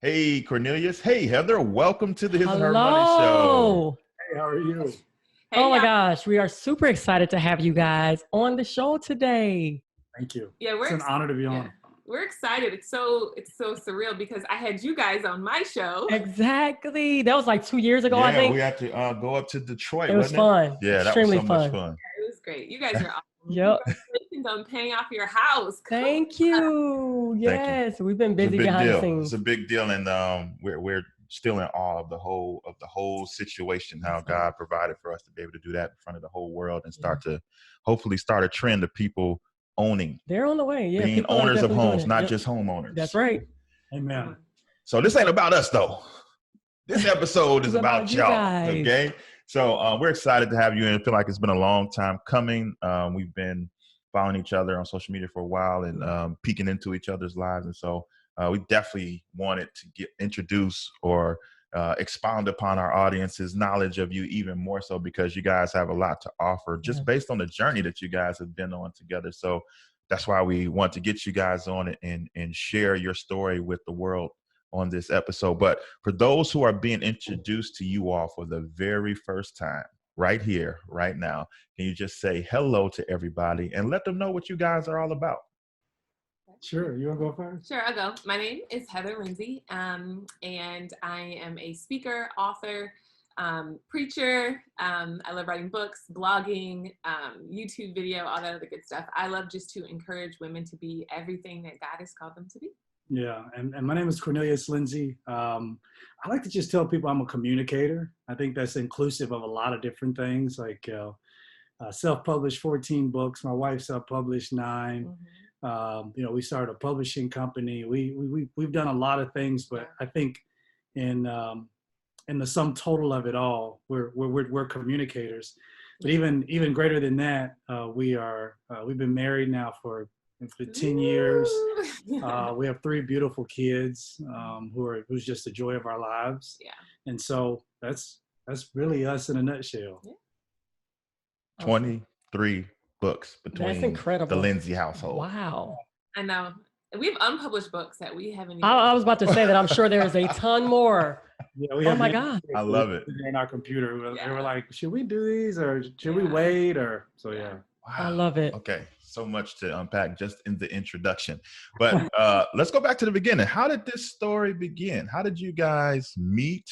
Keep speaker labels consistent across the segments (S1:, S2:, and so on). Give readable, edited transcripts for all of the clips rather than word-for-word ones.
S1: Hey, Cornelius. Hey, Heather. Welcome to the His and Her Money Show.
S2: Hello.
S3: Hey, how are you?
S2: Hey, oh my gosh, we are super excited to have you guys on the show today.
S3: Thank you.
S4: Yeah,
S3: it's an honor to be on.
S4: We're excited. It's so surreal because I had you guys on my show.
S2: Exactly. That was like 2 years ago, I think.
S1: We had to go up to Detroit.
S2: It was fun.
S1: Yeah,
S2: extremely
S1: that was so much fun.
S4: It was great. You guys are awesome.
S2: Yep.
S4: Congratulations on paying off your house.
S2: Thank you. Yes, we've been busy behind the scenes.
S1: It's a big deal, and we're still in awe of the whole situation. How God provided for us to be able to do that in front of the whole world and hopefully start a trend of people owning.
S2: They're on the way. Yeah,
S1: being owners of homes, not just homeowners.
S2: That's right.
S3: Amen.
S1: So this ain't about us though. This episode is about y'all. Okay. So we're excited to have you, and I feel like it's been a long time coming. We've been following each other on social media for a while and peeking into each other's lives. And so we definitely wanted to get introduced or expound upon our audience's knowledge of you even more so, because you guys have a lot to offer just based on the journey that you guys have been on together. So that's why we want to get you guys on it and share your story with the world on this episode. But for those who are being introduced to you all for the very first time, right here, right now, can you just say hello to everybody and let them know what you guys are all about?
S3: Sure. You want to go first?
S4: Sure, I'll go. My name is Heather Lindsey, and I am a speaker, author, preacher. I love writing books, blogging, YouTube video, all that other good stuff. I love just to encourage women to be everything that God has called them to be.
S3: Yeah, and my name is Cornelius Lindsey. I like to just tell people I'm a communicator. I think that's inclusive of a lot of different things, like self-published 14 books. My wife self-published 9. Mm-hmm. We started a publishing company. We've done a lot of things, but I think in the sum total of it all, we're communicators. But even greater than that, we've been married now for 10 years. We have 3 beautiful kids who's just the joy of our lives. Yeah. And so that's really us in a nutshell.
S1: Yeah. 23 books between
S2: that's incredible.
S1: The Lindsey household.
S2: Wow.
S4: I know. We have unpublished books that we haven't even
S2: I was about to say that I'm sure there's a ton more.
S3: Yeah,
S2: oh my God.
S1: I love it.
S3: In our computer. They were like, should we do these or should we wait? Yeah.
S1: Wow.
S2: I love it.
S1: Okay. So much to unpack just in the introduction. But let's go back to the beginning. How did this story begin? How did you guys meet?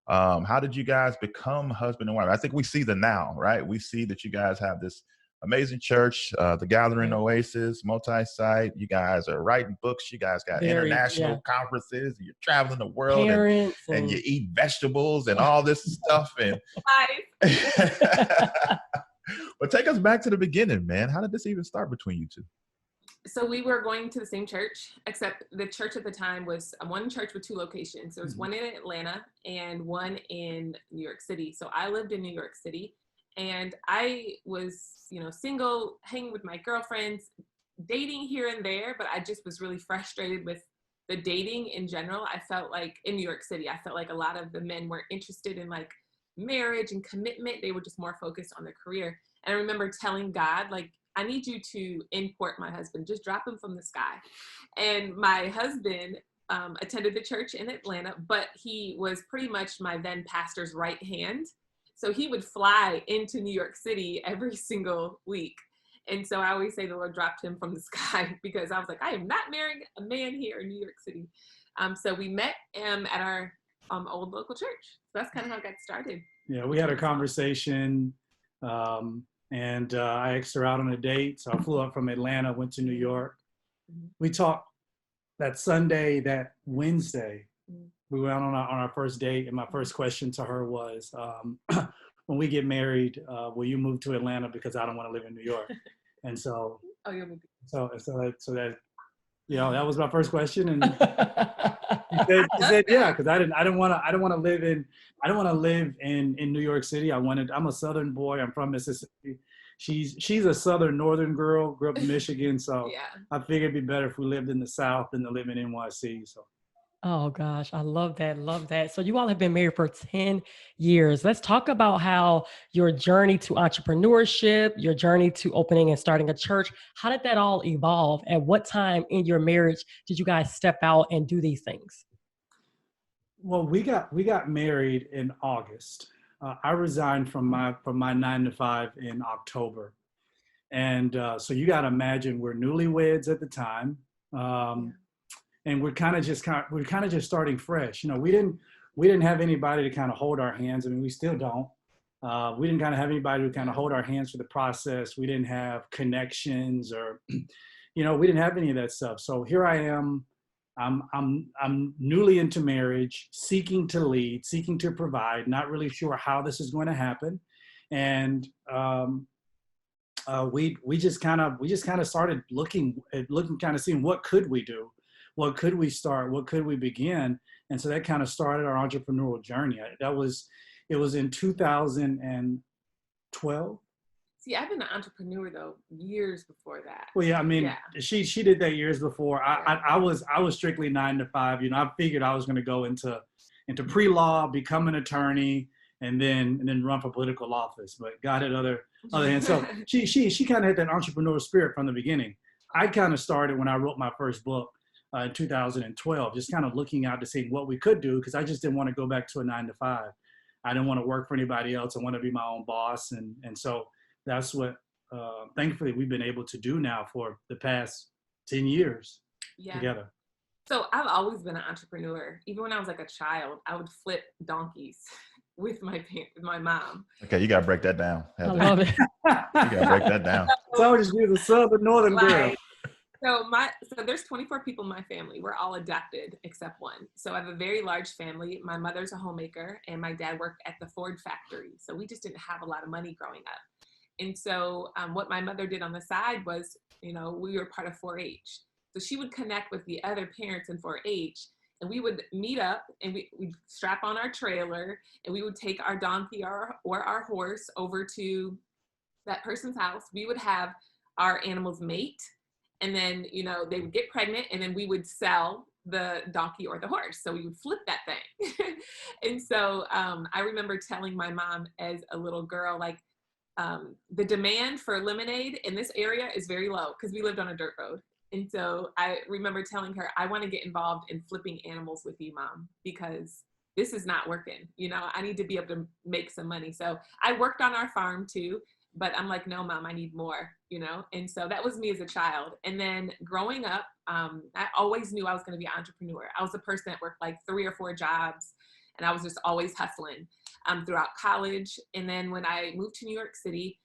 S1: How did you guys become husband and wife? I think we see the now, right? We see that you guys have this amazing church, the Gathering Oasis, multi-site. You guys are writing books. You guys got international conferences. You're traveling the world and you eat vegetables and all this stuff. And but take us back to the beginning, man. How did this even start between you two?
S4: So we were going to the same church, except the church at the time was one church with 2 locations. There was one in Atlanta and one in New York City. So I lived in New York City, and I was, single, hanging with my girlfriends, dating here and there, but I just was really frustrated with the dating in general. I felt like in New York City, I felt like a lot of the men weren't interested in like marriage and commitment. They were just more focused on their career. And I remember telling God, like, I need you to import my husband, just drop him from the sky. And my husband attended the church in Atlanta, but he was pretty much my then pastor's right hand. So he would fly into New York City every single week. And so I always say the Lord dropped him from the sky, because I was like, I am not marrying a man here in New York City. So we met at our old local church. So that's kind of how it got started.
S3: Yeah, we had a conversation. And I asked her out on a date. So I flew up from Atlanta, went to New York. We talked that Sunday, that Wednesday. We went on our first date. And my first question to her was, when we get married, will you move to Atlanta? Because I don't want to live in New York. And so, so that, that was my first question. And he said yeah, because I don't want to live in New York City. I'm a Southern boy. I'm from Mississippi. She's a northern girl, grew up in Michigan. So I figured it'd be better if we lived in the South than to live in NYC. So.
S2: Oh gosh, I love that. Love that. So you all have been married for 10 years. Let's talk about how your journey to entrepreneurship, your journey to opening and starting a church, how did that all evolve? At what time in your marriage did you guys step out and do these things?
S3: Well, we got married in August. I resigned from my 9 to 5 in October, and so you got to imagine we're newlyweds at the time, and we're kind of just starting fresh. You know, we didn't have anybody to kind of hold our hands. I mean, we still don't. We didn't kind of have anybody to kind of hold our hands for the process. We didn't have connections or, you know, we didn't have any of that stuff. So here I am. I'm newly into marriage, seeking to lead, seeking to provide, not really sure how this is going to happen. And we just kind of started looking, kind of seeing what could we do, what could we start, what could we begin, and so that kind of started our entrepreneurial journey. It was in 2012.
S4: See, I've been an entrepreneur though years before that.
S3: Well, yeah, I mean, she did that years before. I was strictly 9 to 5. You know, I figured I was going to go into pre-law, become an attorney, and then run for political office. But God had other hands. So she kind of had that entrepreneurial spirit from the beginning. I kind of started when I wrote my first book in 2012, just kind of looking out to see what we could do, because I just didn't want to go back to a 9 to 5. I didn't want to work for anybody else. I want to be my own boss, and so that's what thankfully we've been able to do now for the past 10 years together.
S4: So I've always been an entrepreneur. Even when I was like a child, I would flip donkeys with my mom.
S1: Okay, you gotta break that down, Heather.
S2: I love it.
S1: You gotta break that down.
S3: So just be the southern northern girl.
S4: So there's 24 people in my family. We're all adopted except one. So I have a very large family. My mother's a homemaker and my dad worked at the Ford factory. So we just didn't have a lot of money growing up. And so what my mother did on the side was, you know, we were part of 4-H. So she would connect with the other parents in 4-H, and we would meet up and we'd strap on our trailer and we would take our donkey or our horse over to that person's house. We would have our animals mate, and then, you know, they would get pregnant, and then we would sell the donkey or the horse. So we would flip that thing. And so I remember telling my mom as a little girl, like, the demand for lemonade in this area is very low because we lived on a dirt road. And so I remember telling her, I want to get involved in flipping animals with you, Mom, because this is not working. You know, I need to be able to make some money. So I worked on our farm too, but I'm like, no, Mom, I need more, you know? And so that was me as a child. And then growing up, I always knew I was going to be an entrepreneur. I was the person that worked like 3 or 4 jobs, and I was just always hustling throughout college. And then when I moved to New York City,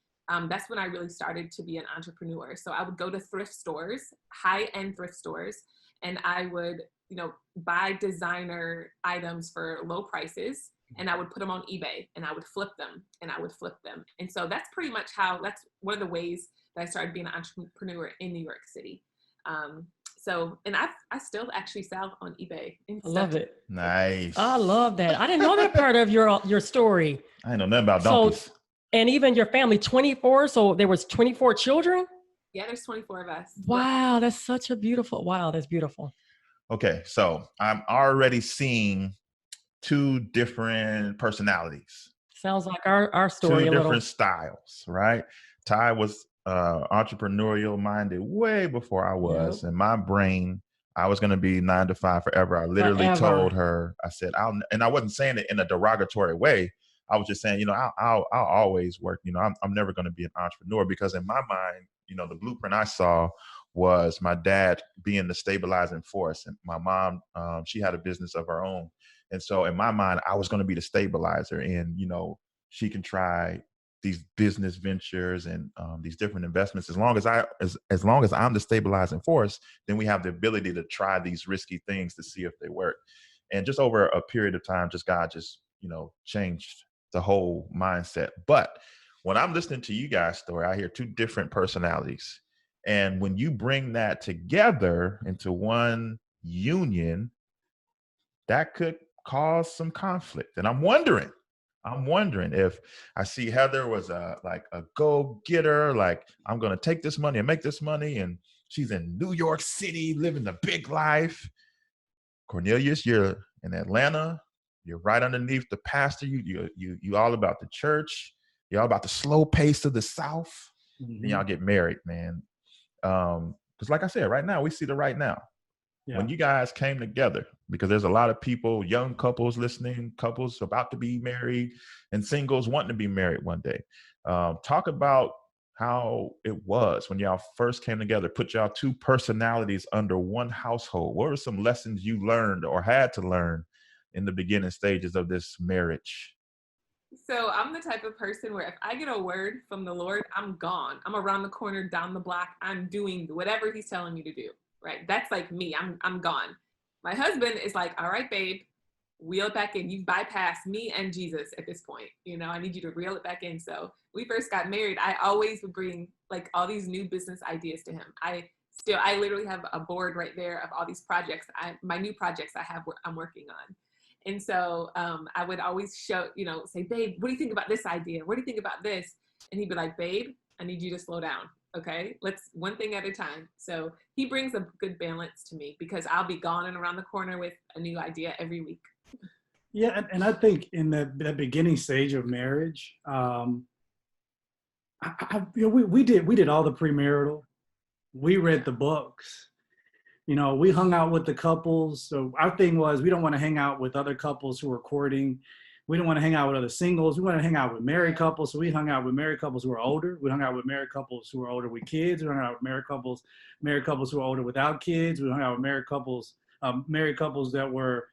S4: that's when I really started to be an entrepreneur. So I would go to thrift stores, high-end thrift stores, and I would, you know, buy designer items for low prices, and I would put them on eBay, and I would flip them, and I would flip them. And so that's pretty much that's one of the ways that I started being an entrepreneur in New York City. And I still actually sell on eBay. I
S2: love it.
S1: Nice.
S2: I love that. I didn't know that part of your story.
S1: I didn't know nothing about donkeys.
S2: So, and even your family, 24. So there was 24 children?
S4: Yeah, there's 24 of us.
S2: Wow, that's such a beautiful, that's beautiful.
S1: Okay, so I'm already seeing 2 different personalities.
S2: Sounds like our story.
S1: 2 different styles, right? Ty was entrepreneurial minded way before I was. In my brain, I was going to be 9 to 5 forever. I literally told her, I said, and I wasn't saying it in a derogatory way. I was just saying, you know, I'll always work. You know, I'm never going to be an entrepreneur, because in my mind, you know, the blueprint I saw was my dad being the stabilizing force, and my mom, she had a business of her own. And so in my mind, I was going to be the stabilizer, and, you know, she can try these business ventures and these different investments. As long as I'm the stabilizing force, then we have the ability to try these risky things to see if they work. And just over a period of time, God just, you know, changed the whole mindset. But when I'm listening to you guys' story, I hear 2 different personalities. And when you bring that together into one union, that could cause some conflict. And I'm wondering if I see Heather was a go-getter, like, I'm going to take this money and make this money, and she's in New York City living the big life. Cornelius, you're in Atlanta. You're right underneath the pastor. You all about the church. You're all about the slow pace of the South. Mm-hmm. And y'all get married, man. Because like I said, right now, we see the right now. when you guys came together, because there's a lot of people, young couples listening, couples about to be married, and singles wanting to be married one day. Talk about how it was when y'all first came together, put y'all two personalities under one household. What were some lessons you learned or had to learn in the beginning stages of this marriage?
S4: So I'm the type of person where if I get a word from the Lord, I'm gone. I'm around the corner, down the block. I'm doing whatever he's telling me to do, right? That's like me. I'm gone. My husband is like, all right, babe, reel it back in. You've bypassed me and Jesus at this point. I need you to reel it back in. So we first got married. I always would bring like all these new business ideas to him. I literally have a board right there of all these projects. My new projects I'm working on. And so I would always say, babe, what do you think about this idea? What do you think about this? And he'd be like, babe, I need you to slow down. Okay, let's one thing at a time. So he brings a good balance to me because I'll be gone and around the corner with a new idea every week.
S3: Yeah, and I think in the beginning stage of marriage, we did all the premarital. We read the books. We hung out with the couples. So our thing was we don't want to hang out with other couples who are courting. We don't want to hang out with other singles. We want to hang out with married couples. So we hung out with married couples who are older. We hung out with married couples who are older with kids. We hung out with married couples who are older without kids. We hung out with married couples that were,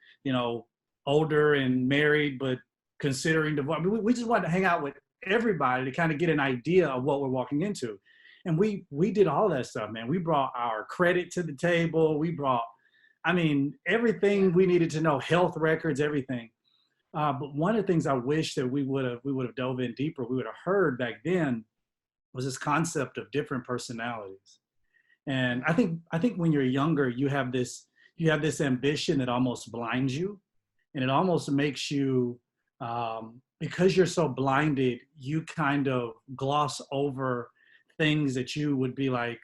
S3: older and married, but considering divorce. We just wanted to hang out with everybody to kind of get an idea of what we're walking into. And we did all that stuff, man. We brought our credit to the table. We brought, everything we needed to know, health records, everything. But one of the things I wish that we would have dove in deeper, we would have heard back then, was this concept of different personalities. And I think when you're younger, you have this ambition that almost blinds you, and it almost makes you, because you're so blinded, you kind of gloss over things that you would be like,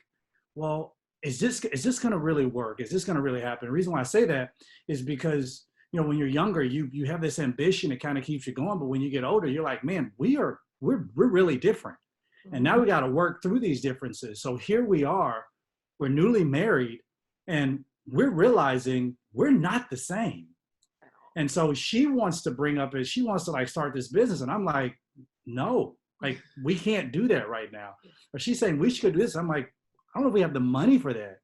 S3: well, is this going to really work? Is this going to really happen? The reason why I say that is because, when you're younger, you have this ambition that kind of keeps you going. But when you get older, you're like, man, we're really different. And now we got to work through these differences. So here we are, we're newly married, and we're realizing we're not the same. And so she wants to start this business. And I'm like, no, like we can't do that right now. Or she's saying we should do this. I'm like, I don't know if we have the money for that.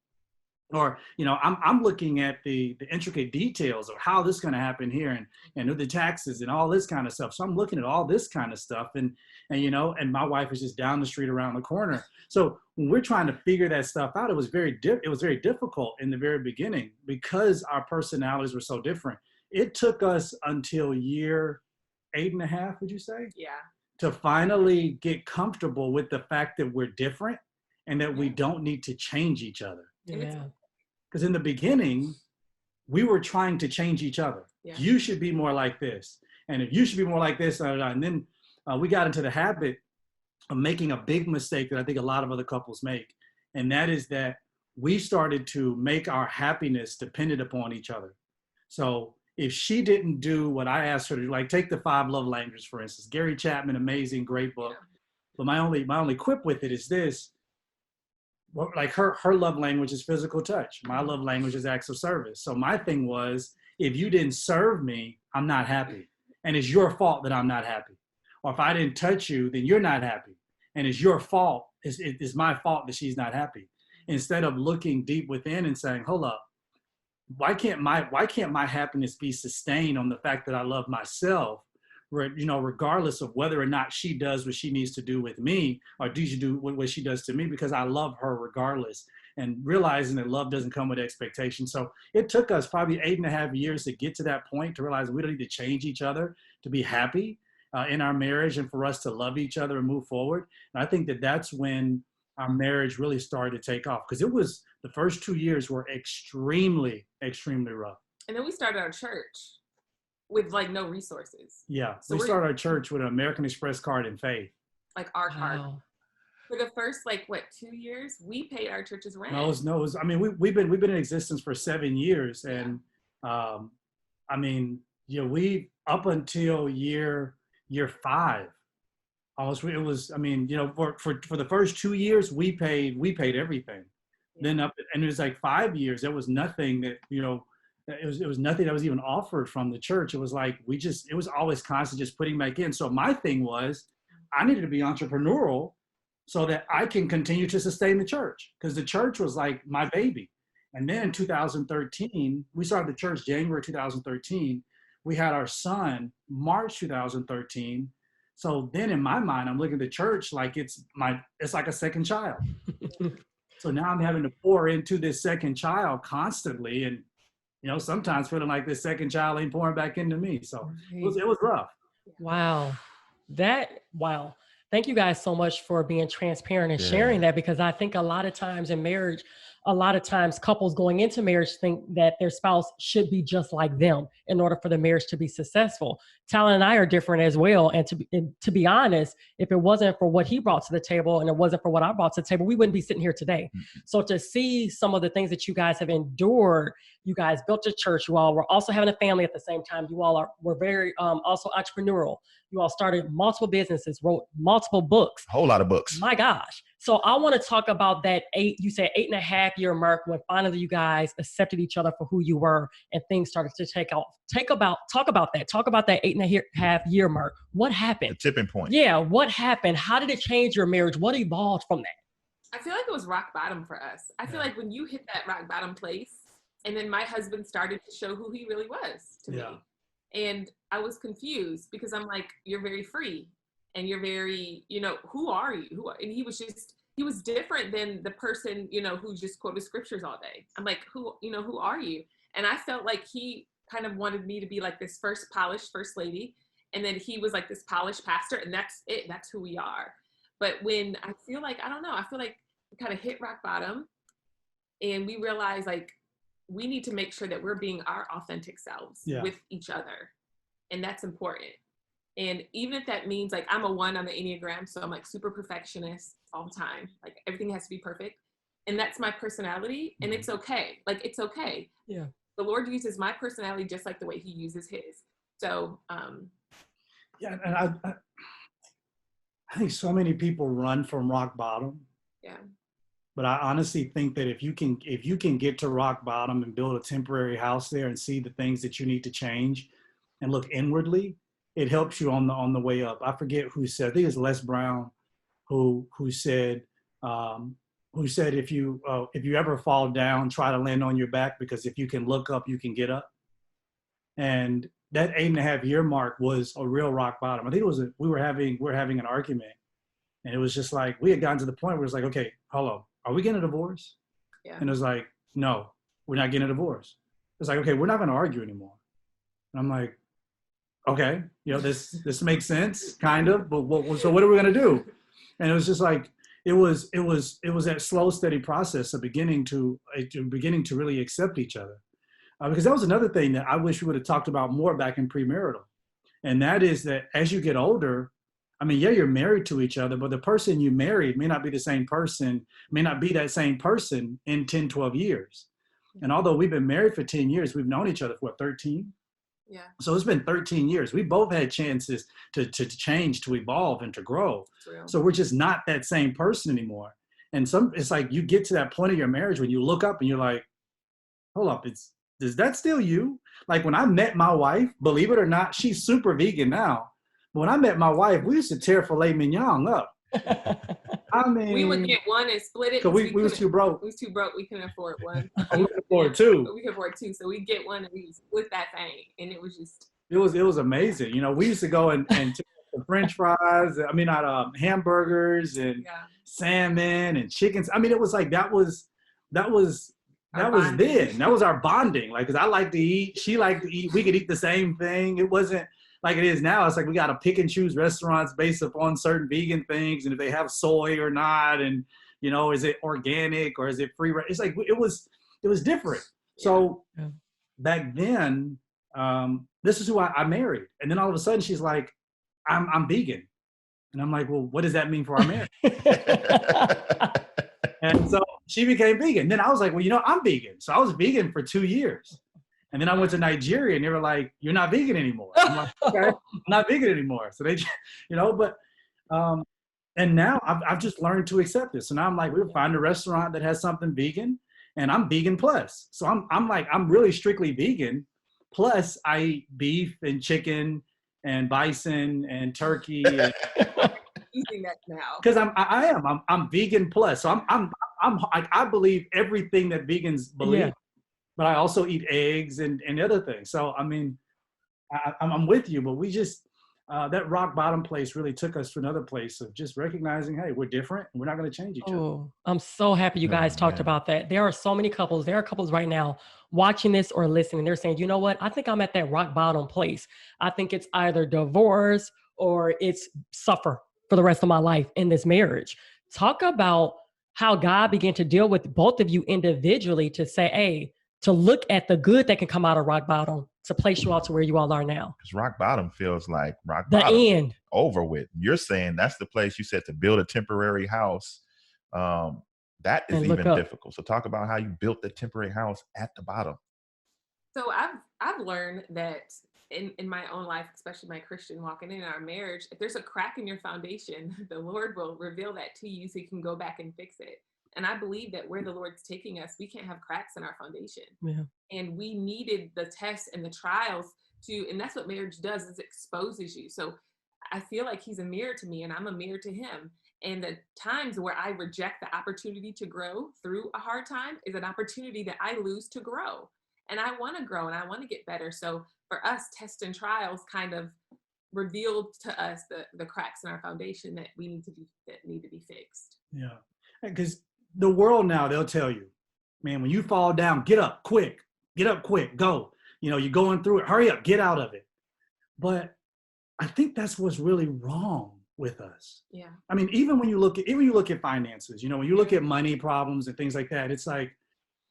S3: Or, I'm looking at the intricate details of how this is going to happen here and the taxes and all this kind of stuff. So I'm looking at all this kind of stuff and my wife is just down the street around the corner. So when we're trying to figure that stuff out, it was very difficult in the very beginning because our personalities were so different. It took us until year 8.5, would you say?
S4: Yeah.
S3: To finally get comfortable with the fact that we're different and that we don't need to change each other.
S2: Yeah.
S3: Because in the beginning, we were trying to change each other. Yeah. You should be more like this. And if you should be more like this, and then we got into the habit of making a big mistake that I think a lot of other couples make. And that is that we started to make our happiness dependent upon each other. So if she didn't do what I asked her to do, like take the 5 love languages, for instance, Gary Chapman, amazing, great book. Yeah. But my only quip with it is this. Like her love language is physical touch. My love language is acts of service. So my thing was, if you didn't serve me, I'm not happy. And it's your fault that I'm not happy. Or if I didn't touch you, then you're not happy. And it's your fault. It's my fault that she's not happy. Instead of looking deep within and saying, hold up, why can't my happiness be sustained on the fact that I love myself? Regardless of whether or not she does what she needs to do with me, or do you do what she does to me, because I love her regardless, and realizing that love doesn't come with expectation. So it took us probably 8.5 years to get to that point, to realize we don't need to change each other to be happy in our marriage and for us to love each other and move forward. And I think that that's when our marriage really started to take off, because it was the first 2 years were extremely, extremely rough.
S4: And then we started our church with like no resources.
S3: Yeah. So we started our church with an American Express card and faith.
S4: Like our card. For the first 2 years, we paid our church's rent.
S3: No, I mean, we've been in existence for 7 years. And we up until year 5, almost, it was, for the first 2 years, we paid everything. Then and it was like 5 years. There was nothing that, it was nothing that was even offered from the church. It was like, it was always constant just putting back in. So my thing was, I needed to be entrepreneurial so that I can continue to sustain the church, because the church was like my baby. And then in 2013, we started the church January 2013. We had our son March 2013. So then in my mind, I'm looking at the church like it's like a second child. So now I'm having to pour into this second child constantly. And, sometimes feeling like this second child ain't pouring back into me. So it was rough.
S2: Wow. Wow. Thank you guys so much for being transparent and sharing that, because I think a lot of times in marriage, couples going into marriage think that their spouse should be just like them in order for the marriage to be successful. Talon and I are different as well. And to be honest, if it wasn't for what he brought to the table and it wasn't for what I brought to the table, we wouldn't be sitting here today. So to see some of the things that you guys have endured, you guys built a church, you all were also having a family at the same time. You all were very also entrepreneurial. You all started multiple businesses, wrote multiple books.
S1: A whole lot of books.
S2: My gosh. So I want to talk about that 8.5 year mark when finally you guys accepted each other for who you were and things started to take off. Talk about that. Talk about that 8.5 year mark. What happened?
S1: The tipping point.
S2: Yeah. What happened? How did it change your marriage? What evolved from that?
S4: I feel like it was rock bottom for us. I feel like when you hit that rock bottom place, and then my husband started to show who he really was to me. And I was confused because I'm like, you're very free and you're very, who are you? And he was different than the person, who just quoted scriptures all day. I'm like, who are you? And I felt like he kind of wanted me to be like this polished first lady. And then he was like this polished pastor, and that's it. That's who we are. But when I feel like we kind of hit rock bottom and we realized like, we need to make sure that we're being our authentic selves with each other. And that's important. And even if that means like, I'm a 1 on the Enneagram, so I'm like super perfectionist all the time. Like everything has to be perfect. And that's my personality. And it's okay. Like, it's okay.
S2: Yeah.
S4: The Lord uses my personality just like the way he uses his. So,
S3: and I think so many people run from rock bottom.
S4: Yeah.
S3: But I honestly think that if you can get to rock bottom and build a temporary house there and see the things that you need to change and look inwardly, it helps you on the way up. I forget who said, I think it's Les Brown who said if you ever fall down, try to land on your back, because if you can look up, you can get up. And that 8.5 year mark was a real rock bottom. I think it was we were having an argument, and it was just like, we had gotten to the point where it's like, okay, hello, are we getting a divorce?
S4: Yeah.
S3: And it was like, no, we're not getting a divorce. It's like, okay, we're not going to argue anymore. And I'm like, okay, this makes sense, kind of, but so what are we going to do? And it was just like, it was that slow, steady process of beginning to really accept each other. Because that was another thing that I wish we would have talked about more back in premarital. And that is that as you get older, I mean, yeah, you're married to each other, but the person you married may not be that same person in 10, 12 years. And although we've been married for 10 years, we've known each other for 13.
S4: Yeah.
S3: So it's been 13 years. We both had chances to change, to evolve, and to grow. So we're just not that same person anymore. And it's like you get to that point of your marriage when you look up and you're like, hold up, is that still you? Like when I met my wife, believe it or not, she's super vegan now. But when I met my wife, we used to tear filet mignon up. I mean,
S4: we would get one and split it.
S3: Cause we was too broke.
S4: We was too broke. We couldn't afford one.
S3: We could afford two.
S4: We could afford two. So we get one and we split that thing. And it was just.
S3: It was amazing. We used to go and take the French fries. I mean, hamburgers and salmon and chickens. I mean, it was like, that was then. That was our bonding. Like, cause I like to eat. She liked to eat. We could eat the same thing. It wasn't like it is now. It's like we got to pick and choose restaurants based upon certain vegan things and if they have soy or not, and is it organic or is it free? It's like it was different. So back then, this is who I married, and then all of a sudden she's like, I'm vegan, and I'm like, well, what does that mean for our marriage? And so she became vegan. Then I was like, well, I'm vegan. So I was vegan for 2 years. And then I went to Nigeria and they were like, you're not vegan anymore. I'm like, okay, I'm not vegan anymore. So they, but And now I've just learned to accept this. So now I'm like, we'll find a restaurant that has something vegan, and I'm vegan plus. So I'm really strictly vegan. Plus I eat beef and chicken and bison and turkey. And,
S4: using that now.
S3: because I'm vegan plus. So I believe everything that vegans believe,
S2: Yeah.
S3: but I also eat eggs and other things. So I mean, I'm with you, but we just that rock bottom place really took us to another place of just recognizing, hey, we're different and we're not going to change each other.
S2: Oh, I'm so happy you guys talked about that. There are so many couples. There are couples right now watching this or listening. They're saying, you know what? I think I'm at that rock bottom place. I think it's either divorce or it's suffer for the rest of my life in this marriage. Talk about how God began to deal with both of you individually to say, hey, to look at the good that can come out of rock bottom to place you all to where you all are now.
S1: Because rock bottom feels like rock
S2: The
S1: bottom.
S2: end.
S1: Over with. You're saying that's the place you said to build a temporary house. That is even difficult. So talk about how you built the temporary house at the bottom.
S4: So I've learned that in my own life, especially my Christian walk and in our marriage, if there's a crack in your foundation, the Lord will reveal that to you so you can go back and fix it. And I believe that where the Lord's taking us, we can't have cracks in our foundation.
S2: Yeah.
S4: And we needed the tests and the trials and that's what marriage does, is exposes you. So I feel like he's a mirror to me and I'm a mirror to him. And the times where I reject the opportunity to grow through a hard time is an opportunity that I lose to grow. And I want to grow and I want to get better. So for us, tests and trials kind of revealed to us the cracks in our foundation that need to be fixed.
S3: Yeah. Because the world now, they'll tell you, man, when you fall down, get up quick, go. You know, you're going through it, hurry up, get out of it. But I think that's what's really wrong with us.
S4: Yeah.
S3: I mean, even when you look at finances, you know, when you look at money problems and things like that, it's like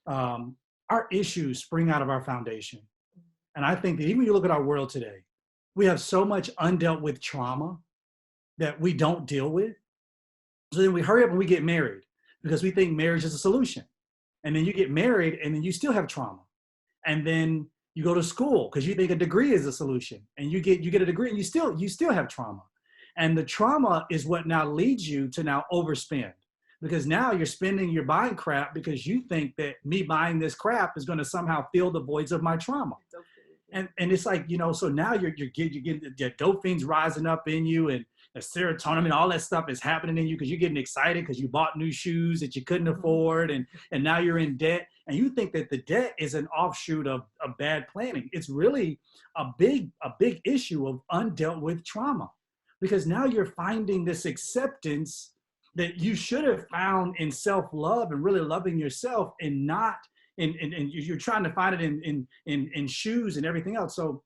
S3: our issues spring out of our foundation. And I think that even when you look at our world today, we have so much undealt with trauma that we don't deal with. So then we hurry up and we get married because we think marriage is a solution. And then you get married and then you still have trauma. And then you go to school because you think a degree is a solution, and you get a degree and you still have trauma. And the trauma is what now leads you to now overspend, because now you're buying crap because you think that me buying this crap is going to somehow fill the voids of my trauma. And it's like, you know, so now you're getting the dopamine's rising up in you, and the serotonin and all that stuff is happening in you because you're getting excited because you bought new shoes that you couldn't afford, and now you're in debt, and you think that the debt is an offshoot of bad planning. It's really a big issue of undealt with trauma, because now you're finding this acceptance that you should have found in self-love and really loving yourself, and not and you're trying to find it in shoes and everything else. So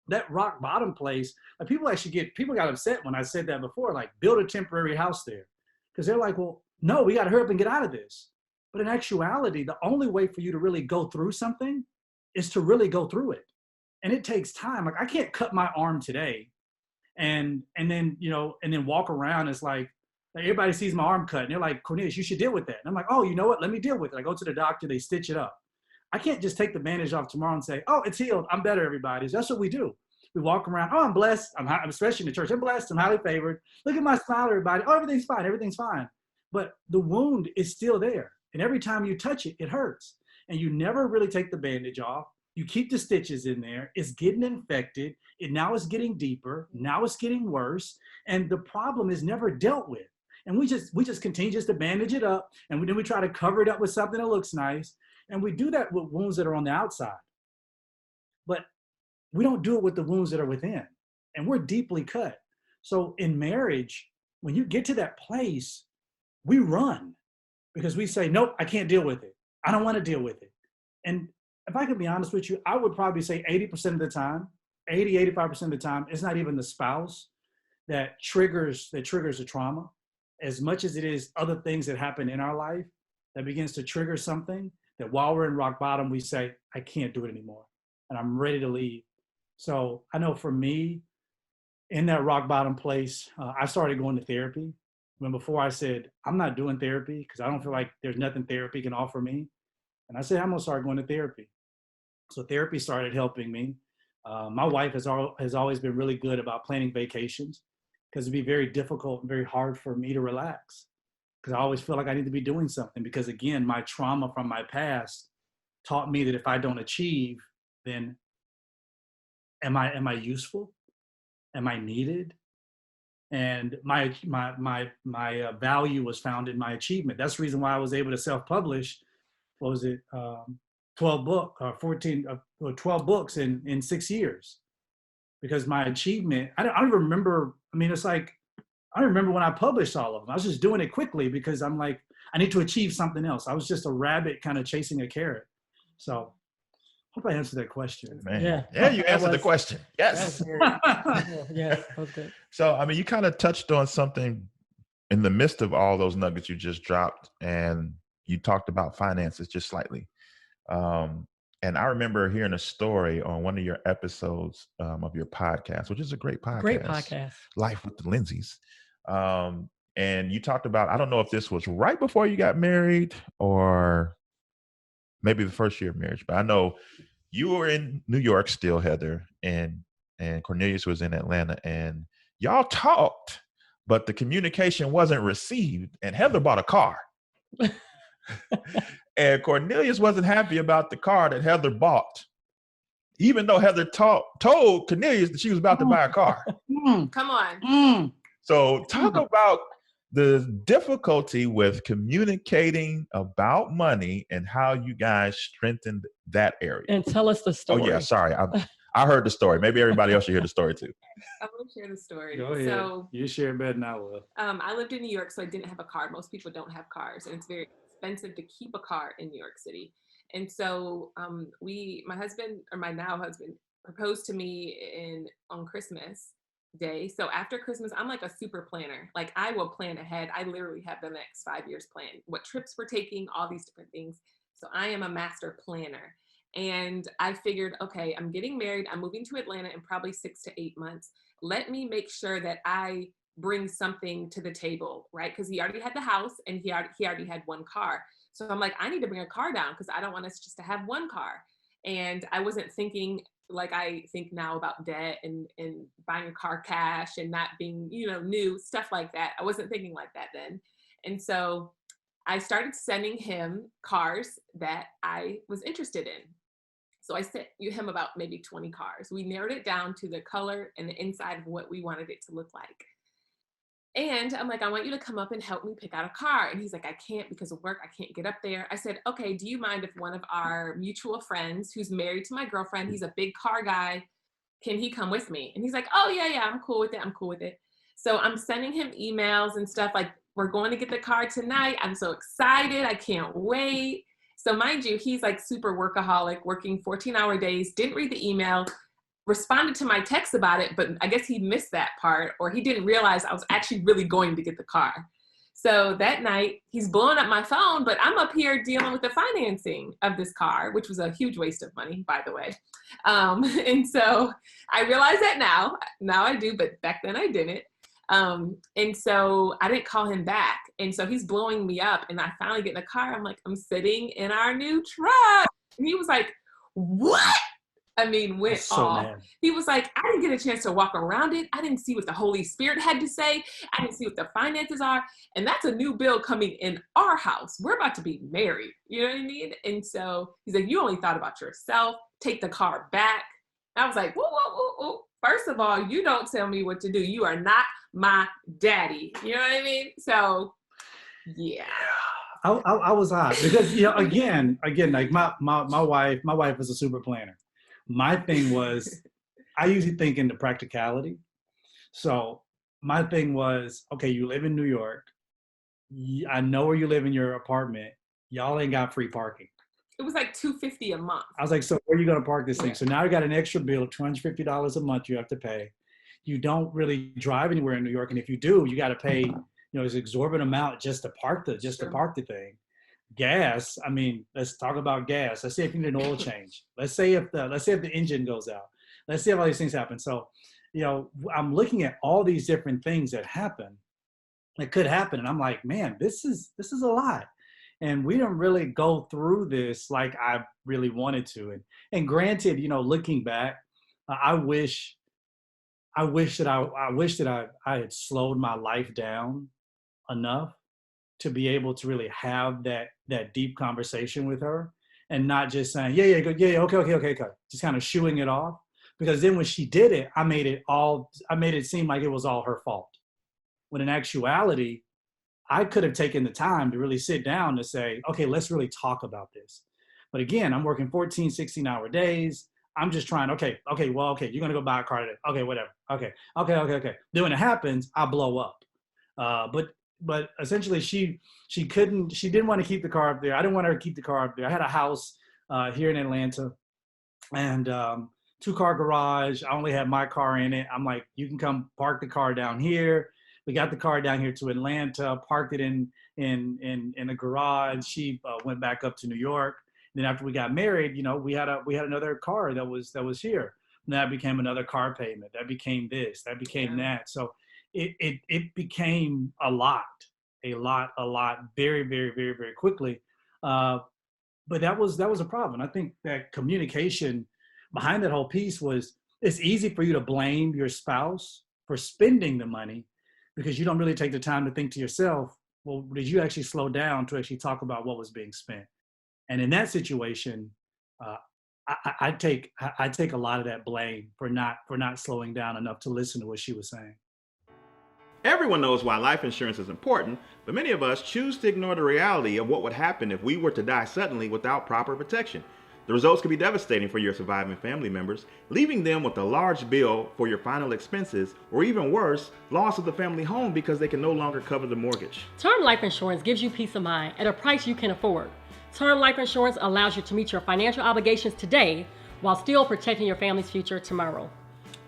S3: that rock bottom place, people got upset when I said that before, like build a temporary house there, because they're like, well, no, we got to hurry up and get out of this. But in actuality, the only way for you to really go through something is to really go through it. And it takes time. Like I can't cut my arm today and then walk around as like everybody sees my arm cut and they're like, Cornelius, you should deal with that. And I'm like, oh, you know what? Let me deal with it. I go to the doctor, they stitch it up. I can't just take the bandage off tomorrow and say, oh, it's healed, I'm better, everybody. That's what we do. We walk around, oh, I'm blessed. I'm especially in the church, I'm blessed, I'm highly favored. Look at my smile, everybody. Oh, everything's fine. But the wound is still there. And every time you touch it, it hurts. And you never really take the bandage off. You keep the stitches in there. It's getting infected. Now it's getting deeper. Now it's getting worse. And the problem is never dealt with. And we just continue just to bandage it up. And then we try to cover it up with something that looks nice. And we do that with wounds that are on the outside. But we don't do it with the wounds that are within. And we're deeply cut. So in marriage, when you get to that place, we run because we say, nope, I can't deal with it. I don't want to deal with it. And if I could be honest with you, I would probably say 80% of the time, 85% of the time, it's not even the spouse that triggers the trauma, as much as it is other things that happen in our life that begins to trigger something that while we're in rock bottom, we say, I can't do it anymore. And I'm ready to leave. So I know for me, in that rock bottom place, I started going to therapy. When before I said, I'm not doing therapy because I don't feel like there's nothing therapy can offer me. And I said, I'm going to start going to therapy. So therapy started helping me. My wife has always been really good about planning vacations, because it'd be very difficult and very hard for me to relax, because I always feel like I need to be doing something, because again, my trauma from my past taught me that if I don't achieve, then am I useful? Am I needed? And my value was found in my achievement. That's the reason why I was able to self-publish. What was it? 12 books in 6 years, because my achievement, I don't even remember. I mean, it's like, I don't remember when I published all of them. I was just doing it quickly because I'm like, I need to achieve something else. I was just a rabbit kind of chasing a carrot. So hope I answered that question.
S1: Man. Yeah, you answered the question. Yes.
S2: Yeah, that was good.
S1: So, I mean, you kind of touched on something in the midst of all those nuggets you just dropped, and you talked about finances just slightly. And I remember hearing a story on one of your episodes of your podcast, which is a great podcast.
S2: Great podcast.
S1: Life with the Lindseys. And you talked about, I don't know if this was right before you got married or maybe the first year of marriage, but I know you were in New York still, Heather, and Cornelius was in Atlanta, and y'all talked, but the communication wasn't received, and Heather bought a car. And Cornelius wasn't happy about the car that Heather bought, even though Heather told Cornelius that she was about to buy a car.
S4: Come on.
S1: So talk about the difficulty with communicating about money and how you guys strengthened that area.
S2: And tell us the story.
S1: Oh yeah, sorry. I heard the story. Maybe everybody else should hear the story too.
S4: I will share the story.
S3: Go ahead.
S4: So
S3: you share it better than I will.
S4: I lived in New York, so I didn't have a car. Most people don't have cars, and it's very expensive to keep a car in New York City. And so my husband, or my now husband, proposed to me on Christmas Day. So after Christmas, I'm like a super planner. Like, I will plan ahead. I literally have the next 5 years planned, what trips we're taking, all these different things. So I am a master planner. And I figured, okay, I'm getting married. I'm moving to Atlanta in probably 6 to 8 months. Let me make sure that I bring something to the table, right? Because he already had the house and he already had one car. So I'm like, I need to bring a car down because I don't want us just to have one car. And I wasn't thinking like I think now about debt and buying a car cash and not being, new, stuff like that. I wasn't thinking like that then. And so I started sending him cars that I was interested in. So I sent him about maybe 20 cars. We narrowed it down to the color and the inside of what we wanted it to look like. And I'm like, I want you to come up and help me pick out a car. And he's like, I can't because of work. I can't get up there. I said, okay, do you mind if one of our mutual friends who's married to my girlfriend, he's a big car guy, can he come with me? And he's like, oh, yeah, I'm cool with it. So I'm sending him emails and stuff like, we're going to get the car tonight. I'm so excited. I can't wait. So mind you, he's like super workaholic, working 14-hour days, didn't read the email, responded to my text about it, but I guess he missed that part, or he didn't realize I was actually really going to get the car. So that night, he's blowing up my phone, but I'm up here dealing with the financing of this car, which was a huge waste of money, by the way. And so I realize that now I do, but back then I didn't. And so I didn't call him back. And so he's blowing me up, and I finally get in the car. I'm like, I'm sitting in our new truck. And he was like, what? I mean, went off. Mad. He was like, I didn't get a chance to walk around it. I didn't see what the Holy Spirit had to say. I didn't see what the finances are. And that's a new bill coming in our house. We're about to be married. You know what I mean? And so he's like, you only thought about yourself. Take the car back. And I was like, whoa. First of all, you don't tell me what to do. You are not my daddy. You know what I mean? So, yeah.
S3: I was hot because, again, like my wife is a super planner. My thing was, I usually think into practicality. So my thing was, okay, you live in New York. I know where you live in your apartment. Y'all ain't got free parking.
S4: It was like $250 a month.
S3: I was like, so where are you going to park this thing? So now you got an extra bill of $250 a month you have to pay. You don't really drive anywhere in New York. And if you do, you got to pay, this exorbitant amount just to park the thing. Gas, I mean, let's talk about gas. Let's say if you need an oil change. Let's say if the engine goes out. Let's see if all these things happen. So, I'm looking at all these different things that could happen. And I'm like, man, this is a lot. And we didn't really go through this like I really wanted to. And granted, looking back, I wish I wish that I had slowed my life down enough to be able to really have that deep conversation with her, and not just saying, yeah, okay, just kind of shooing it off. Because then when she did it, I made it seem like it was all her fault. When in actuality, I could have taken the time to really sit down to say, okay, let's really talk about this. But again, I'm working 14, 16-hour days. I'm just trying, okay, you're going to go buy a car today. Okay, whatever. Okay. Then when it happens, I blow up. But essentially she didn't want to keep the car up there. I didn't want her to keep the car up there. I had a house here in Atlanta, and 2-car garage. I only had my car in it. I'm like, you can come park the car down here. We got the car down here to Atlanta, parked it in a garage. She went back up to New York. And then after we got married, we had another car that was here. And that became another car payment. That became this. That became that. So it became a lot, very, very, very, very quickly. But that was a problem. I think that communication behind that whole piece was, it's easy for you to blame your spouse for spending the money, because you don't really take the time to think to yourself, well, did you actually slow down to actually talk about what was being spent? And in that situation, I take a lot of that blame for not slowing down enough to listen to what she was saying.
S1: Everyone knows why life insurance is important, but many of us choose to ignore the reality of what would happen if we were to die suddenly without proper protection. The results could be devastating for your surviving family members, leaving them with a large bill for your final expenses, or even worse, loss of the family home because they can no longer cover the mortgage.
S2: Term life insurance gives you peace of mind at a price you can afford. Term life insurance allows you to meet your financial obligations today while still protecting your family's future tomorrow.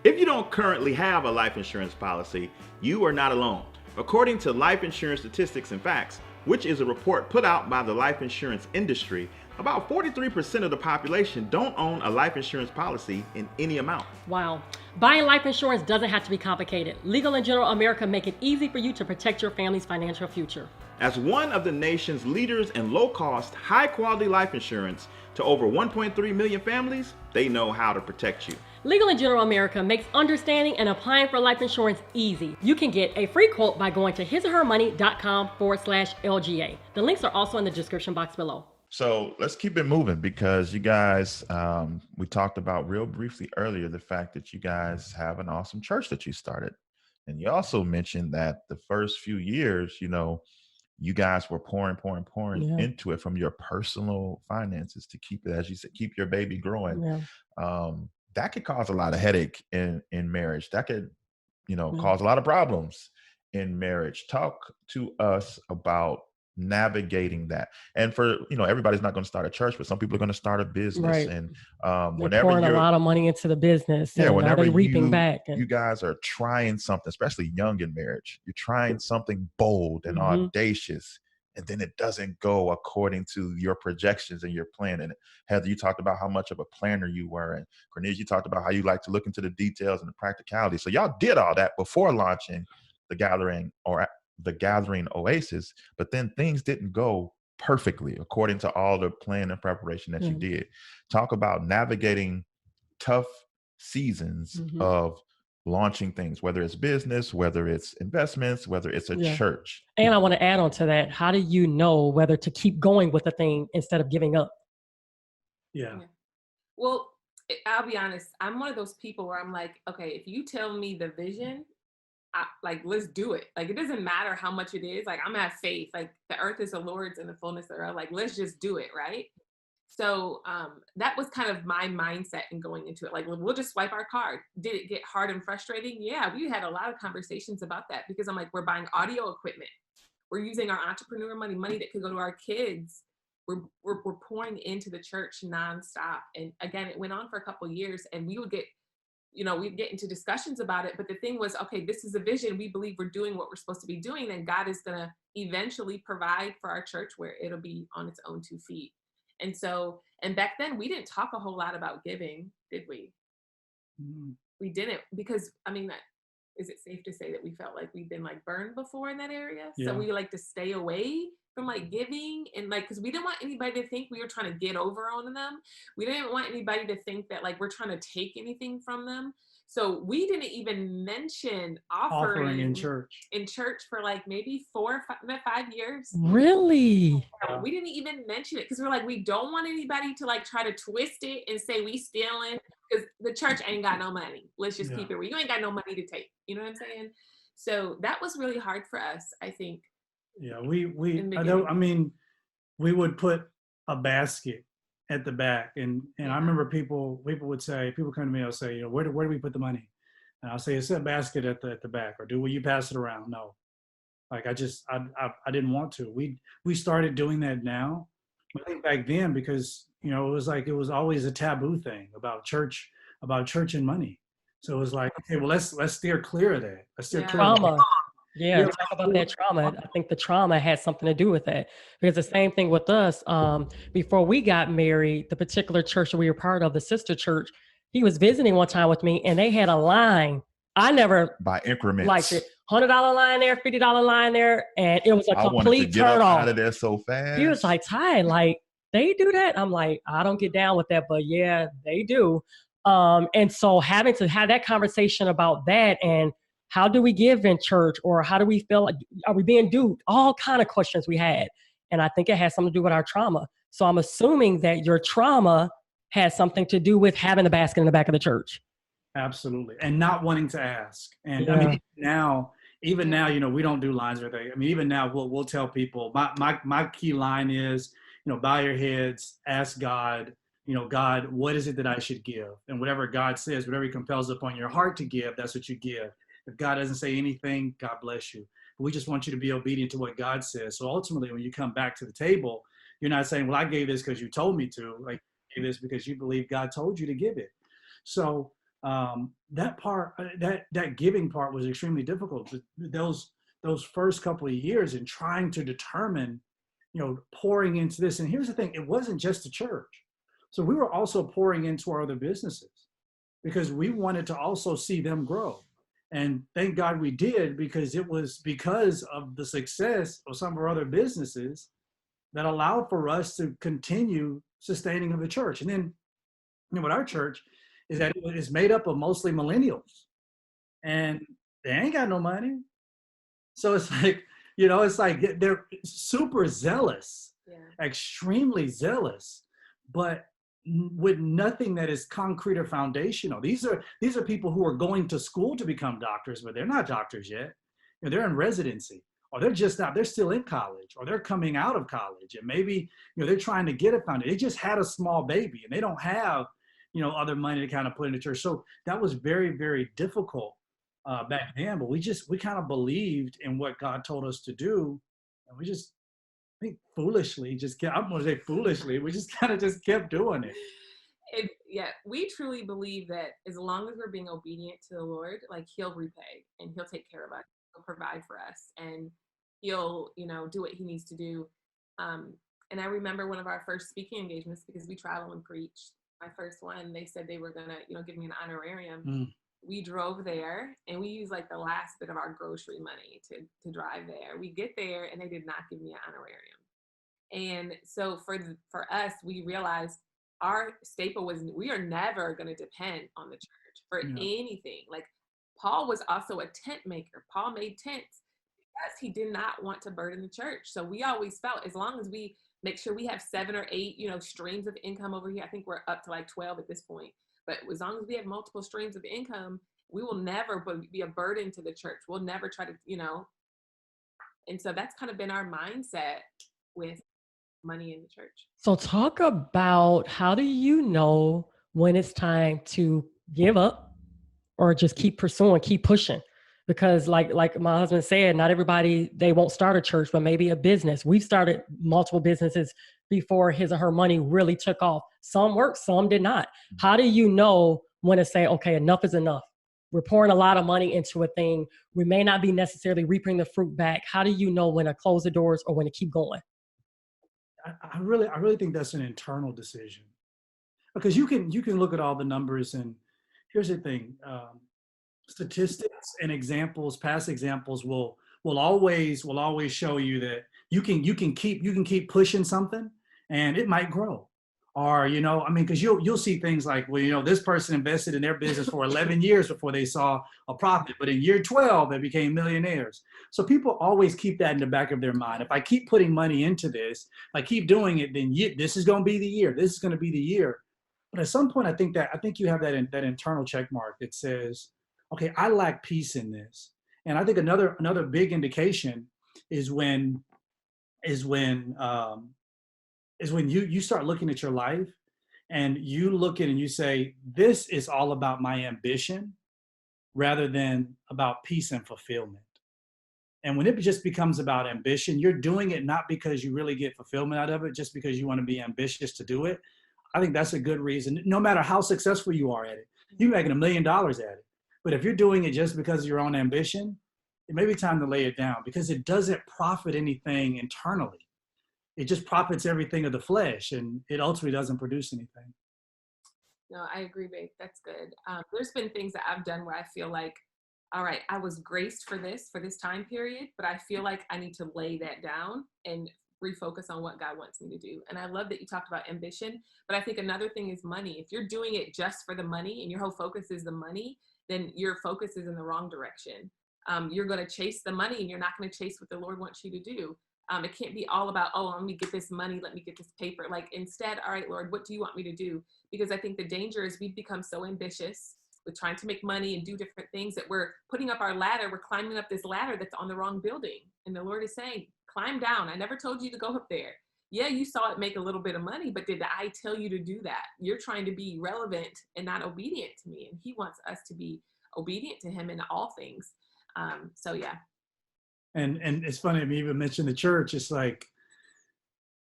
S1: If you don't currently have a life insurance policy, you are not alone. According to Life Insurance Statistics and Facts, which is a report put out by the life insurance industry, about 43% of the population don't own a life insurance policy in any amount.
S2: Wow. Buying life insurance doesn't have to be complicated. Legal & General America make it easy for you to protect your family's financial future.
S1: As one of the nation's leaders in low-cost, high-quality life insurance to over 1.3 million families, they know how to protect you.
S2: Legal & General America makes understanding and applying for life insurance easy. You can get a free quote by going to hisandhermoney.com/LGA. The links are also in the description box below.
S1: So let's keep it moving, because you guys, we talked about real briefly earlier the fact that you guys have an awesome church that you started. And you also mentioned that the first few years, you guys were pouring into it from your personal finances to keep it, as you said, keep your baby growing.
S2: Yeah.
S1: That could cause a lot of headache in marriage. That could, cause a lot of problems in marriage. Talk to us about navigating that. And for, everybody's not going to start a church, but some people are going to start a business. Right. And
S2: whenever pouring a lot of money into the business, whenever are reaping back. And you
S1: guys are trying something, especially young in marriage, you're trying something bold and audacious, and then it doesn't go according to your projections and your plan. And Heather, you talked about how much of a planner you were, and Cornelius, you talked about how you like to look into the details and the practicality. So y'all did all that before launching the Gathering Oasis, but then things didn't go perfectly according to all the plan and preparation that you did. Talk about navigating tough seasons of launching things, whether it's business, whether it's investments, whether it's a church.
S2: And I want to add on to that. How do you know whether to keep going with the thing instead of giving up?
S3: Yeah.
S4: Well, I'll be honest. I'm one of those people where I'm like, okay, if you tell me the vision, let's do it. Like, it doesn't matter how much it is. Like, I'm at faith. Like, the earth is the Lord's and the fullness thereof. Like, let's just do it, right? So that was kind of my mindset in going into it. Like, we'll just swipe our card. Did it get hard and frustrating? Yeah, we had a lot of conversations about that, because I'm like, we're buying audio equipment. We're using our entrepreneur money that could go to our kids. We're pouring into the church nonstop. And again, it went on for a couple of years, and we would get, we'd get into discussions about it. But the thing was, okay, this is a vision. We believe we're doing what we're supposed to be doing. And God is going to eventually provide for our church where it'll be on its own 2 feet. And so, and back then we didn't talk a whole lot about giving, did we? We didn't, because is it safe to say that we felt like we'd been burned before in that area? Yeah. So we like to stay away from like giving, and like, because we didn't want anybody to think we were trying to get over on them. We didn't want anybody to think that like we're trying to take anything from them. So we didn't even mention offering
S3: in church
S4: for like maybe 5 years.
S2: Really?
S4: We didn't even mention it because we're like, we don't want anybody to like try to twist it and say we stealing, because the church ain't got no money. Let's just keep it where you ain't got no money to take. You know what I'm saying? So that was really hard for us, I think.
S3: Yeah, I mean, we would put a basket at the back, and I remember people would say, people come to me, I'll say, you know, where do we put the money? And I'll say, it's a basket at the back, or will you pass it around? No, like I didn't want to. We started doing that now. I think back then, because you know, it was always a taboo thing about church and money. So it was like, okay, well, let's steer clear of that. Let's steer clear of
S2: trauma. Yeah, talk about that trauma. I think the trauma had something to do with that, because the same thing with us. Before we got married, the particular church that we were part of, the sister church, he was visiting one time with me, and they had a line. I never
S1: by increments,
S2: liked it. $100 line there, $50 line there, and it was a complete turn off.
S1: Out of there so fast.
S2: He was like, Ty, like they do that? I'm like, I don't get down with that, but yeah, they do. And so having to have that conversation about that, and how do we give in church, or how do we feel? Like, are we being duped? All kind of questions we had. And I think it has something to do with our trauma. So I'm assuming that your trauma has something to do with having a basket in the back of the church.
S3: Absolutely. And not wanting to ask. And I mean, even now, you know, we don't do lines or anything. I mean, even now we'll tell people, my key line is, you know, bow your heads, ask God, you know, God, what is it that I should give? And whatever God says, whatever he compels upon your heart to give, that's what you give. If God doesn't say anything, God bless you. But we just want you to be obedient to what God says. So ultimately, when you come back to the table, you're not saying, well, I gave this because you told me to. Like, I gave this because you believe God told you to give it. So that part, that giving part was extremely difficult. Those first couple of years in trying to determine, you know, pouring into this. And here's the thing, it wasn't just the church. So we were also pouring into our other businesses because we wanted to also see them grow. And thank God we did, because it was because of the success of some of our other businesses that allowed for us to continue sustaining of the church. And then, you know, with our church is that it is made up of mostly millennials, and they ain't got no money. So it's like, you know, it's like they're super zealous, extremely zealous, but with nothing that is concrete or foundational. These are people who are going to school to become doctors, but they're not doctors yet. You know, they're in residency, or they're still in college, or they're coming out of college, and maybe, you know, they're trying to get a foundation. They just had a small baby, and they don't have, you know, other money to kind of put in the church. So that was very, very difficult back then. But we kind of believed in what God told us to do, and we just, I think foolishly, I'm going to say foolishly, we just kind of just kept doing it.
S4: We truly believe that as long as we're being obedient to the Lord, like he'll repay and he'll take care of us. He'll provide for us, and he'll, you know, do what he needs to do. And I remember one of our first speaking engagements, because we travel and preach. My first one, they said they were going to, you know, give me an honorarium. We drove there, and we used like the last bit of our grocery money to drive there. We get there, and they did not give me an honorarium. And so for us, we realized our staple was, we are never going to depend on the church for anything. Like Paul was also a tent maker. Paul made tents because he did not want to burden the church. So we always felt, as long as we make sure we have 7 or 8, you know, streams of income over here. I think we're up to like 12 at this point. But as long as we have multiple streams of income, we will never be a burden to the church. We'll never try to, you know. And so that's kind of been our mindset with money in the church. So
S2: talk about, how do you know when it's time to give up or just keep pursuing, keep pushing? Because like my husband said, not everybody, they won't start a church, but maybe a business. We've started multiple businesses before his or her money really took off. Some worked, some did not. How do you know when to say, okay, enough is enough? We're pouring a lot of money into a thing. We may not be necessarily reaping the fruit back. How do you know when to close the doors or when to keep going?
S3: I really think that's an internal decision, because you can look at all the numbers, and here's the thing. Statistics and examples, past examples will always show you that you can keep pushing something and it might grow. Or, you know, I mean, because you'll see things like, well, you know, this person invested in their business for 11 years before they saw a profit, but in year 12, they became millionaires. So people always keep that in the back of their mind. If I keep putting money into this, if I keep doing it, then this is going to be the year. This is going to be the year. But at some point, I think you have that internal check mark that says, okay, I lack peace in this. And I think another big indication is when you start looking at your life and you look at it and you say, this is all about my ambition rather than about peace and fulfillment. And when it just becomes about ambition, you're doing it not because you really get fulfillment out of it, just because you want to be ambitious to do it. I think that's a good reason, no matter how successful you are at it. You're making $1 million at it. But if you're doing it just because of your own ambition, it may be time to lay it down, because it doesn't profit anything internally. It just profits everything of the flesh, and it ultimately doesn't produce anything.
S4: No, I agree, babe. That's good. There's been things that I've done where I feel like, all right, I was graced for this time period, but I feel like I need to lay that down and refocus on what God wants me to do. And I love that you talked about ambition, but I think another thing is money. If you're doing it just for the money and your whole focus is the money, then your focus is in the wrong direction. You're going to chase the money and you're not going to chase what the Lord wants you to do. It can't be all about, oh, let me get this money, let me get this paper. Like, instead, all right, Lord, what do you want me to do? Because I think the danger is we've become so ambitious with trying to make money and do different things that we're putting up our ladder. We're climbing up this ladder that's on the wrong building. And the Lord is saying, climb down. I never told you to go up there. Yeah, you saw it make a little bit of money, but did I tell you to do that? You're trying to be relevant and not obedient to me. And he wants us to be obedient to him in all things. So yeah.
S3: And it's funny, I mean, even mention the church. It's like,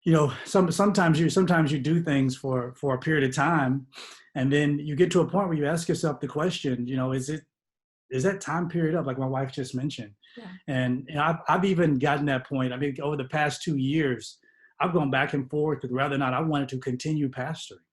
S3: you know, sometimes you do things for a period of time, and then you get to a point where you ask yourself the question, you know, is that time period up, like my wife just mentioned?
S4: Yeah.
S3: And I've even gotten that point. I mean, over the past 2 years, I've gone back and forth with whether or not I wanted to continue pastoring,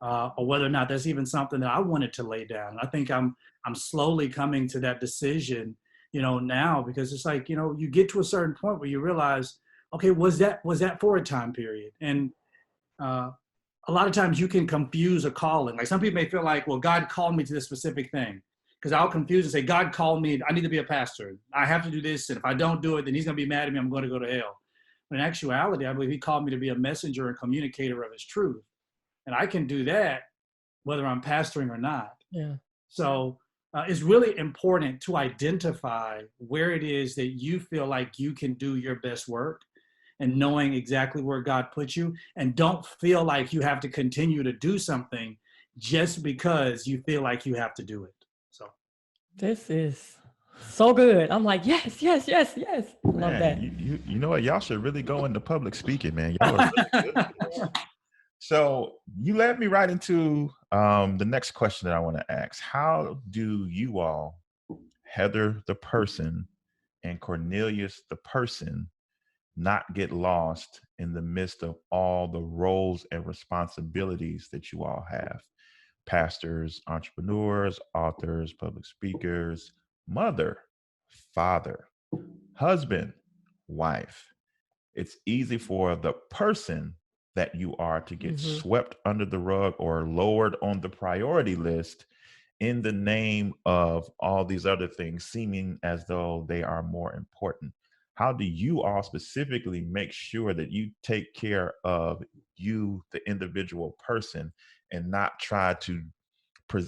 S3: or whether or not that's even something that I wanted to lay down. And I think I'm slowly coming to that decision, you know, now, because it's like, you know, you get to a certain point where you realize, okay, was that for a time period? And a lot of times you can confuse a calling. Like, some people may feel like, well, God called me to this specific thing. Because I'll confuse and say, God called me, I need to be a pastor. I have to do this. And if I don't do it, then he's going to be mad at me. I'm going to go to hell. But in actuality, I believe he called me to be a messenger and communicator of his truth. And I can do that whether I'm pastoring or not.
S2: Yeah.
S3: So it's really important to identify where it is that you feel like you can do your best work, and knowing exactly where God put you, and don't feel like you have to continue to do something just because you feel like you have to do it. So
S2: this is so good. I'm like, yes. Love that.
S1: You know what? Y'all should really go into public speaking, man. Y'all are really good. So you led me right into the next question that I want to ask. How do you all, Heather the person and Cornelius the person, not get lost in the midst of all the roles and responsibilities that you all have? Pastors, entrepreneurs, authors, public speakers, mother, father, husband, wife. It's easy for the person that you are to get swept under the rug or lowered on the priority list in the name of all these other things, seeming as though they are more important. How do you all specifically make sure that you take care of you, the individual person, and not try to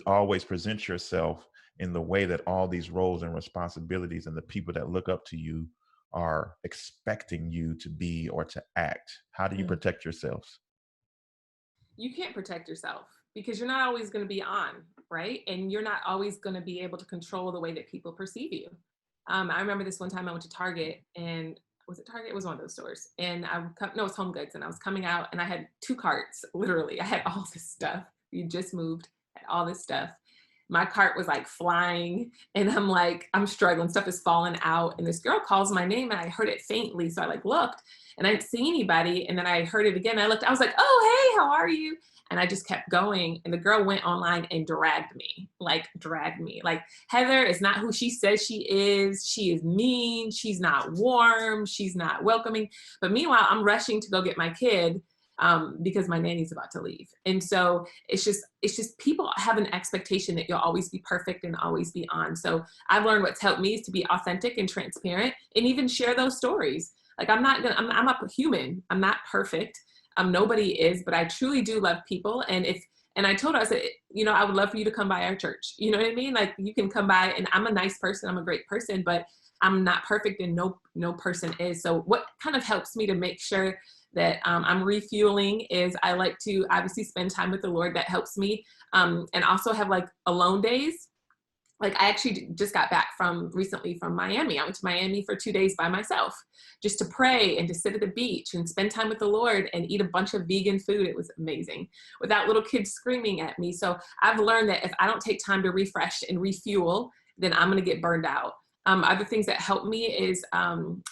S1: always present yourself in the way that all these roles and responsibilities and the people that look up to you are expecting you to be or to act? How do you protect yourselves?
S4: You can't protect yourself because you're not always going to be on, right? And you're not always going to be able to control the way that people perceive you. I remember this one time I went to Target, and was it Target? It was one of those stores. And it was Home Goods. And I was coming out and I had 2 carts, literally. I had all this stuff. We just moved, had all this stuff. My cart was like flying, and I'm struggling. Stuff is falling out. And this girl calls my name, and I heard it faintly. So I looked, and I didn't see anybody. And then I heard it again. I looked, I was like, oh, hey, how are you? And I just kept going. And the girl went online and dragged me. Like, Heather is not who she says she is. She is mean. She's not warm. She's not welcoming. But meanwhile, I'm rushing to go get my kid because my nanny's about to leave. And so it's just people have an expectation that you'll always be perfect and always be on. So I've learned what's helped me is to be authentic and transparent and even share those stories. Like, I'm a human. I'm not perfect. Nobody is, but I truly do love people. And I told her, I said, I would love for you to come by our church. You know what I mean? Like, you can come by, and I'm a nice person. I'm a great person, but I'm not perfect, and no person is. So what kind of helps me to make sure that I'm refueling is I like to obviously spend time with the Lord. That helps me. And also have like alone days. Like, I actually just got back recently from Miami. I went to Miami for 2 days by myself just to pray and to sit at the beach and spend time with the Lord and eat a bunch of vegan food. It was amazing without little kids screaming at me. So I've learned that if I don't take time to refresh and refuel, then I'm going to get burned out. Other things that help me is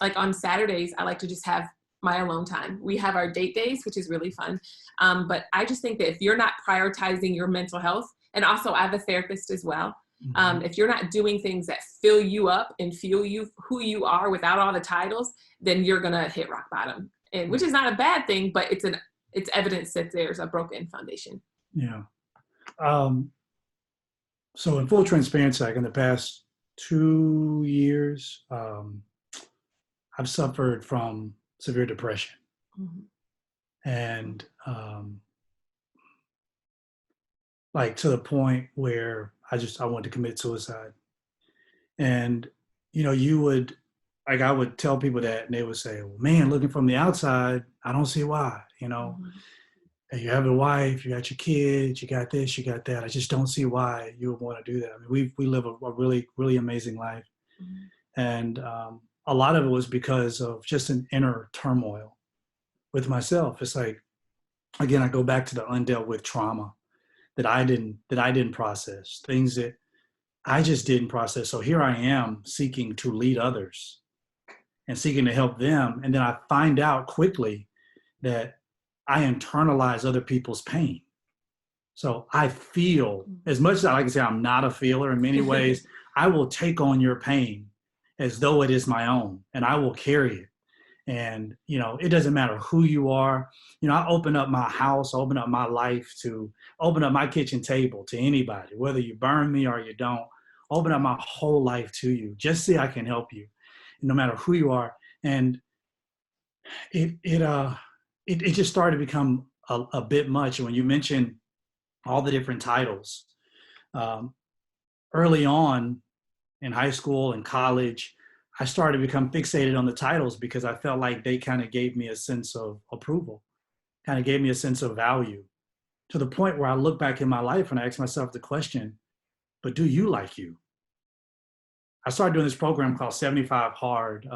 S4: like on Saturdays, I like to just have my alone time. We have our date days, which is really fun. But I just think that if you're not prioritizing your mental health, and also I have a therapist as well, if you're not doing things that fill you up and feel you who you are without all the titles, then you're gonna hit rock bottom, and which is not a bad thing, but it's evidence that there's a broken foundation.
S3: Yeah. So in full transparency, like in the past 2 years, I've suffered from severe depression, and like to the point where I wanted to commit suicide. And, I would tell people that, and they would say, well, man, looking from the outside, I don't see why, And you have a wife, you got your kids, you got this, you got that. I just don't see why you would want to do that. I mean, we live a really, really amazing life. And a lot of it was because of just an inner turmoil with myself. It's like, again, I go back to the undealt with trauma that I didn't process, things that I just didn't process. So here I am seeking to lead others and seeking to help them. And then I find out quickly that I internalize other people's pain. So I feel, as much as I like to say I'm not a feeler in many ways, I will take on your pain as though it is my own, and I will carry it. And, it doesn't matter who you are. I open up my house, open up my life to open up my kitchen table to anybody, whether you burn me or you don't, open up my whole life to you. Just see I can help you, no matter who you are. And it just started to become a bit much. And when you mentioned all the different titles, early on in high school and college, I started to become fixated on the titles because I felt like they kind of gave me a sense of approval, kind of gave me a sense of value, to the point where I look back in my life and I ask myself the question, but do you like you? I started doing this program called 75 Hard.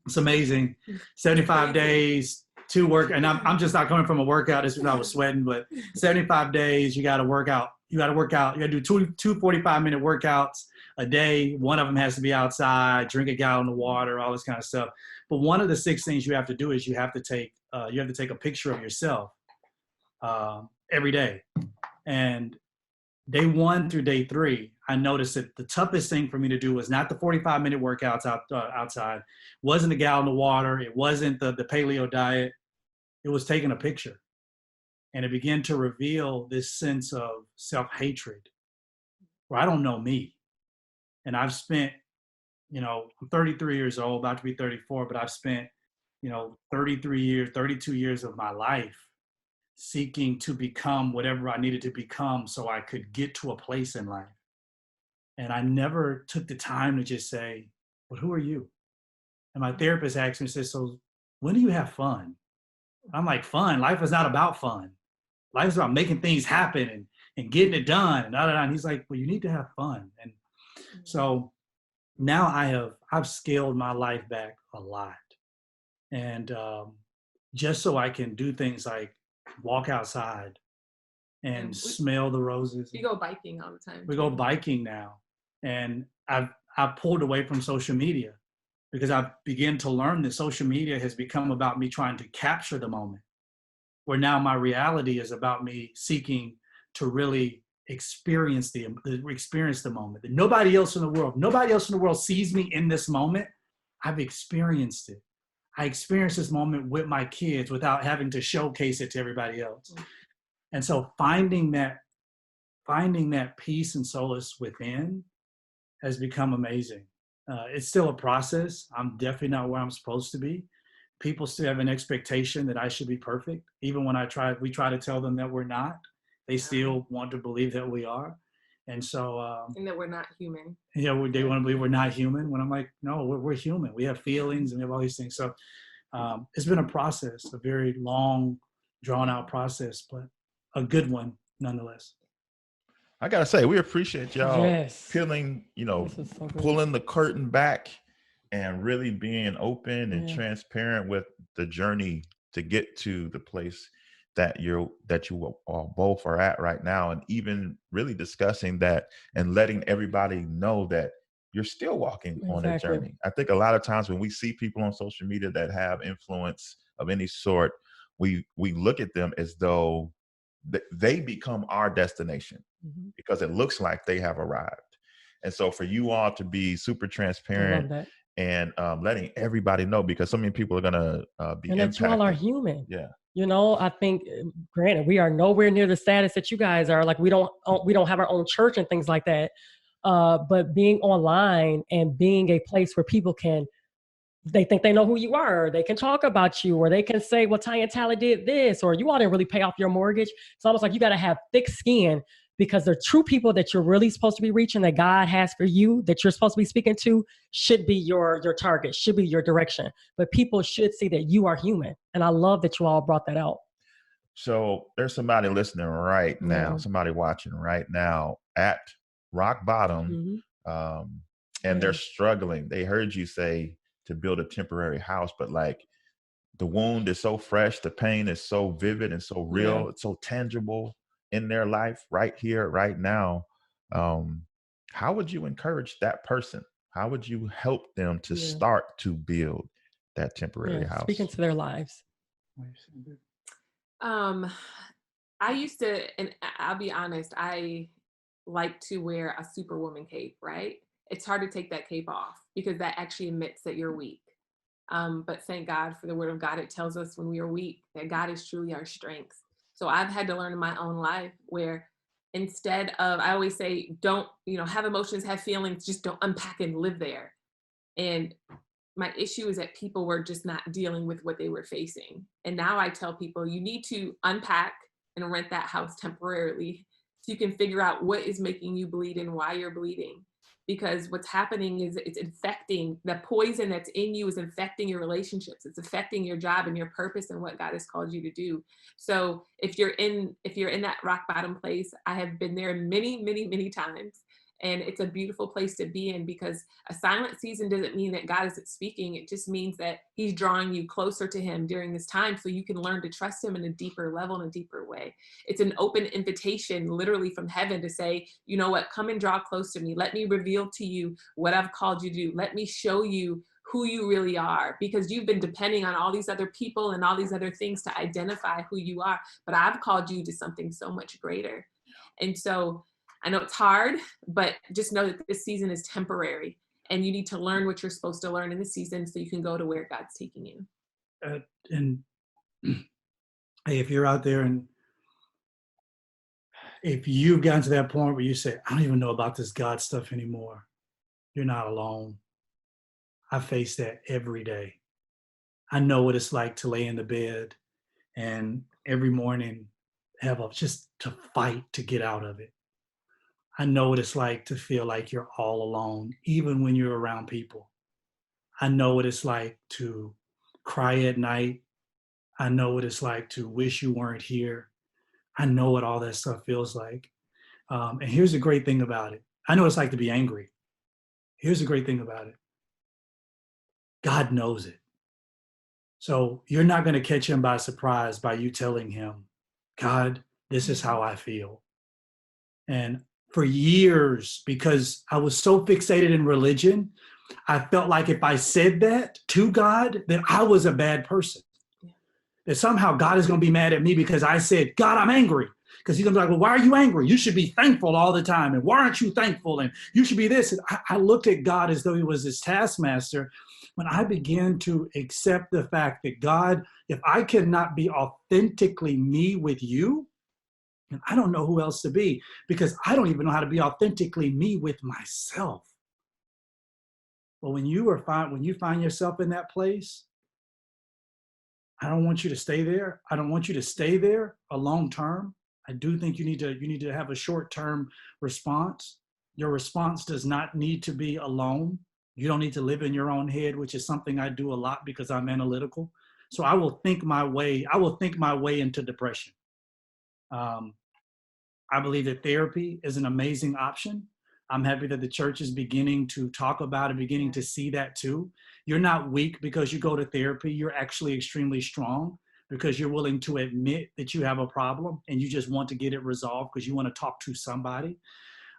S3: It's amazing. 75 days to work. And I'm just not coming from a workout. This is when I was sweating, but 75 days, you got to work out. You got to do two 45-minute workouts a day. One of them has to be outside, drink a gallon of water, all this kind of stuff. But one of the 6 things you have to do is you have to take a picture of yourself every day. And day 1 through day 3, I noticed that the toughest thing for me to do was not the 45-minute workouts outside, wasn't a gallon of water, it wasn't the paleo diet, it was taking a picture. And it began to reveal this sense of self-hatred, where I don't know me. And I've spent, I'm 33 years old, about to be 34, but I've spent, 33 years, 32 years of my life seeking to become whatever I needed to become so I could get to a place in life. And I never took the time to just say, well, who are you? And my therapist asked me, says, so when do you have fun? I'm like, fun? Life is not about fun. Life is about making things happen and getting it done. And he's like, well, you need to have fun. And so now I've scaled my life back a lot. And just so I can do things like walk outside and smell the roses.
S4: You go biking all the time.
S3: We go biking now. And I've pulled away from social media because I've begun to learn that social media has become about me trying to capture the moment. where now my reality is about me seeking to really experience the moment. That nobody else in the world sees me in this moment. I've experienced it. I experienced this moment with my kids without having to showcase it to everybody else. And so finding that peace and solace within has become amazing. It's still a process. I'm definitely not where I'm supposed to be. People still have an expectation that I should be perfect. Even when we try to tell them that we're not, they still want to believe that we are. And so,
S4: and that we're not human.
S3: Yeah, they want to believe we're not human. When I'm like, no, we're human. We have feelings and we have all these things. So it's been a process, a very long, drawn out process, but a good one nonetheless.
S1: I gotta say, we appreciate y'all peeling,
S2: so
S1: pulling the curtain back and really being open and transparent with the journey to get to the place that you all both are at right now, and even really discussing that and letting everybody know that you're still walking on a journey. I think a lot of times when we see people on social media that have influence of any sort, we look at them as though they become our destination because it looks like they have arrived. And so for you all to be super transparent and letting everybody know, because so many people are gonna be
S2: and
S1: impacted.
S2: that you all are human.
S1: Yeah.
S2: I think, granted, we are nowhere near the status that you guys are. Like we don't have our own church and things like that. But being online and being a place where people they think they know who you are. They can talk about you, or they can say, well, Ty and Tally did this, or you all didn't really pay off your mortgage. It's almost like you got to have thick skin, because the true people that you're really supposed to be reaching, that God has for you, that you're supposed to be speaking to, should be your target, should be your direction. But people should see that you are human. And I love that you all brought that out.
S1: So there's somebody listening right now, somebody watching right now at rock bottom, and they're struggling. They heard you say to build a temporary house, but like the wound is so fresh, the pain is so vivid and so real, it's so tangible in their life right here, right now. How would you encourage that person? How would you help them to start to build that temporary house?
S2: Speak into their lives.
S4: I used to, and I'll be honest, I like to wear a superwoman cape, right? It's hard to take that cape off because that actually admits that you're weak. But thank God for the word of God. It tells us when we are weak that God is truly our strength. So I've had to learn in my own life where instead of, I always say, don't, have emotions, have feelings, just don't unpack and live there. And my issue is that people were just not dealing with what they were facing. And now I tell people, you need to unpack and rent that house temporarily so you can figure out what is making you bleed and why you're bleeding. Because what's happening is it's infecting, the poison that's in you is infecting your relationships. It's affecting your job and your purpose and what God has called you to do. So if you're in that rock bottom place, I have been there many, many, many times. And it's a beautiful place to be in, because a silent season doesn't mean that God isn't speaking. It just means that he's drawing you closer to him during this time so you can learn to trust him in a deeper level, in a deeper way. It's an open invitation literally from heaven to say, you know what, come and draw close to me. Let me reveal to you what I've called you to do. Let me show you who you really are, because you've been depending on all these other people and all these other things to identify who you are. But I've called you to something so much greater. And so I know it's hard, but just know that this season is temporary and you need to learn what you're supposed to learn in the season so you can go to where God's taking you.
S3: And hey, if you're out there and if you've gotten to that point where you say, I don't even know about this God stuff anymore, you're not alone. I face that every day. I know what it's like to lay in the bed and every morning just to fight to get out of it. I know what it's like to feel like you're all alone, even when you're around people. I know what it's like to cry at night. I know what it's like to wish you weren't here. I know what all that stuff feels like. And here's the great thing about it. I know what it's like to be angry. Here's the great thing about it. God knows it. So you're not going to catch him by surprise by you telling him, God, this is how I feel. And for years, because I was so fixated in religion, I felt like if I said that to God, that I was a bad person. that somehow God is going to be mad at me because I said, God, I'm angry. Because he's going to be like, well, why are you angry? You should be thankful all the time. And why aren't you thankful? And you should be this. And I looked at God as though he was his taskmaster. When I began to accept the fact that God, if I cannot be authentically me with you, and I don't know who else to be, because I don't even know how to be authentically me with myself. But when you find yourself in that place, I don't want you to stay there. I don't want you to stay there a long term. I do think you need to have a short-term response. Your response does not need to be alone. You don't need to live in your own head, which is something I do a lot because I'm analytical. So I will think my way into depression. I believe that therapy is an amazing option. I'm happy that the church is beginning to talk about it, beginning to see that too. You're not weak because you go to therapy. You're actually extremely strong because you're willing to admit that you have a problem and you just want to get it resolved because you want to talk to somebody.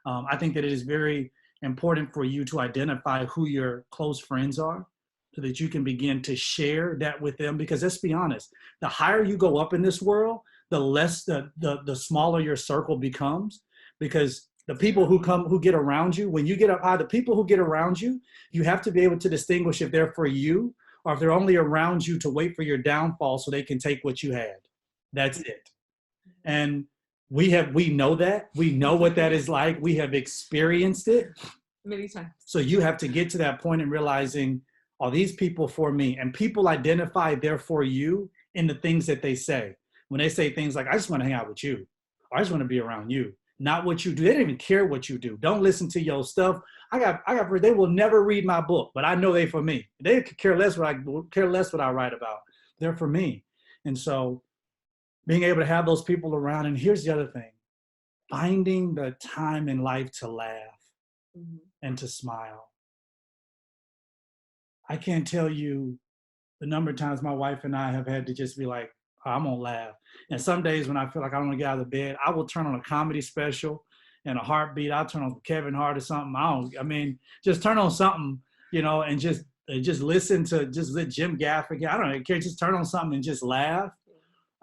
S3: I think that it is very important for you to identify who your close friends are so that you can begin to share that with them. Because let's be honest, the higher you go up in this world, the less the smaller your circle becomes, because the people who get around you, when you get up high, the people who get around you, you have to be able to distinguish if they're for you or if they're only around you to wait for your downfall so they can take what you had. That's it. And we know that. We know what that is like. We have experienced it
S4: many times.
S3: So you have to get to that point in realizing, are these people for me? And people identify they're for you in the things that they say. When they say things like, I just want to hang out with you, or I just want to be around you, not what you do. They don't even care what you do. Don't listen to your stuff. They will never read my book, but I know they for me. They could care less what I write about. They're for me. And so being able to have those people around. And here's the other thing, finding the time in life to laugh and to smile. I can't tell you the number of times my wife and I have had to just be like, oh, I'm gonna laugh. And some days when I feel like I don't want to get out of bed, I will turn on a comedy special and a heartbeat. I'll turn on Kevin Hart or something. Just turn on something, and just listen to, just let Jim Gaffigan, I don't care, just turn on something and just laugh.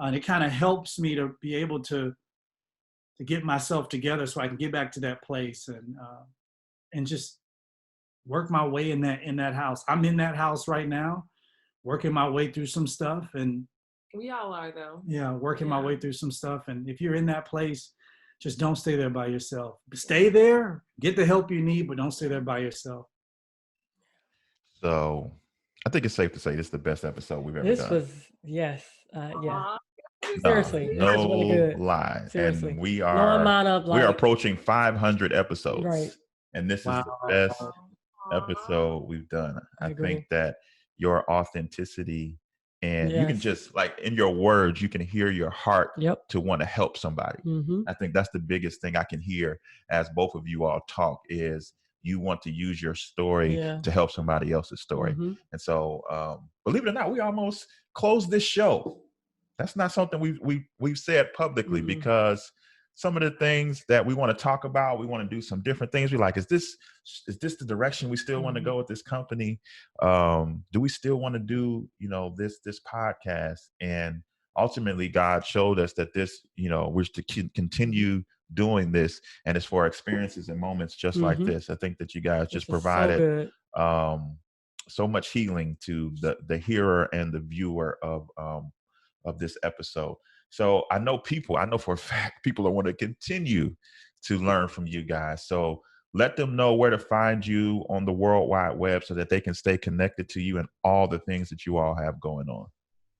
S3: And it kind of helps me to be able to get myself together so I can get back to that place and just work my way in that house. I'm in that house right now, working my way through some stuff. And
S4: we all are, though.
S3: Yeah, working my way through some stuff. And if you're in that place, just don't stay there by yourself. Stay there, get the help you need, but don't stay there by yourself.
S1: So I think it's safe to say this is the best episode we've ever done.
S2: This was, yes. Yeah.
S1: Seriously. No
S2: really good.
S1: lie.
S2: Seriously.
S1: And we are approaching 500 episodes.
S2: Right.
S1: And this is the best episode we've done. I think that your authenticity and you can just, like, in your words, you can hear your heart to want to help somebody. I think that's the biggest thing I can hear as both of you all talk is you want to use your story to help somebody else's story. And so, believe it or not, we almost closed this show. That's not something we've said publicly because some of the things that we want to talk about, we want to do some different things. We're like, is this the direction we still want to go with this company? Do we still want to do, this podcast? And ultimately God showed us that this, we're to continue doing this, and it's for experiences and moments just like this. I think that you guys just provided so much healing to the hearer and the viewer of this episode. So I know for a fact people are want to continue to learn from you guys. So let them know where to find you on the World Wide Web so that they can stay connected to you and all the things that you all have going on.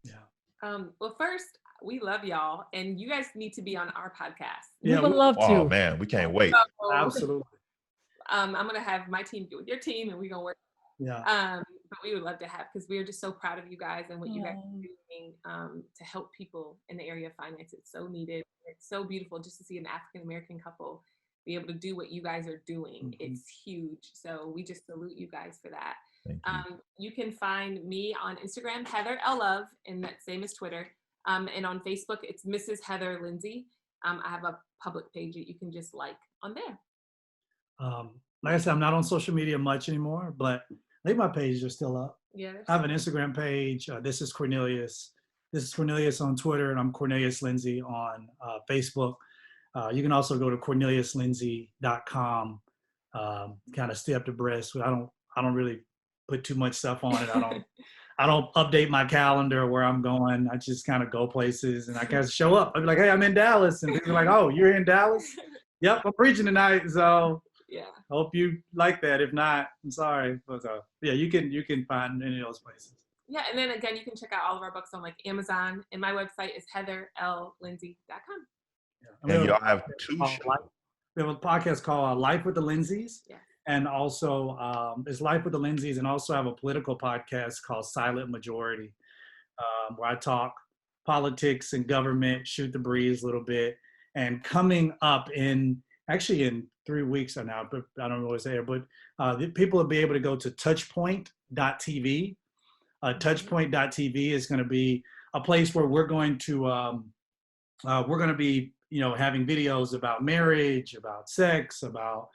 S3: Yeah.
S4: Well, first, we love y'all, and you guys need to be on our podcast.
S2: Yeah, we would love to.
S1: Oh man, we can't wait.
S4: So,
S3: absolutely.
S4: I'm gonna have my team get with your team, and we're gonna work.
S3: Yeah.
S4: But we would love to have, because we are just so proud of you guys and what you guys are doing to help people in the area of finance. It's so needed. It's so beautiful just to see an African-American couple be able to do what you guys are doing. It's huge. So we just salute you guys for that.
S1: Thank you.
S4: You can find me on Instagram, Heather L. Love, and that same as Twitter. And on Facebook, it's Mrs. Heather Lindsey. I have a public page that you can just like on there.
S3: Like I said, I'm not on social media much anymore, but I think my pages are still up.
S4: Yeah.
S3: I have an Instagram page. This is Cornelius. This is Cornelius on Twitter, and I'm Cornelius Lindsey on Facebook. You can also go to corneliuslindsey.com, kind of stay up to breast. I don't really put too much stuff on it. I don't update my calendar where I'm going. I just kind of go places, and I kind of show up. I'll be like, hey, I'm in Dallas. And people are like, oh, you're in Dallas? Yep, I'm preaching tonight. So yeah, hope you like that. If not, I'm sorry. But yeah, you can find any of those places.
S4: Yeah, and then again, you can check out all of our books on like Amazon, and my website is heatherllindsey.com.
S3: Yeah.
S1: And y'all have two shows.
S3: We have a podcast called Life with the Lindseys.
S4: Yeah.
S3: And also, it's Life with the Lindseys, and also have a political podcast called Silent Majority, where I talk politics and government, shoot the breeze a little bit. And coming up in 3 weeks or now, but I don't know what's there, but people will be able to go to touchpoint.tv. Touchpoint.tv is going to be a place where we're going to be, having videos about marriage, about sex, about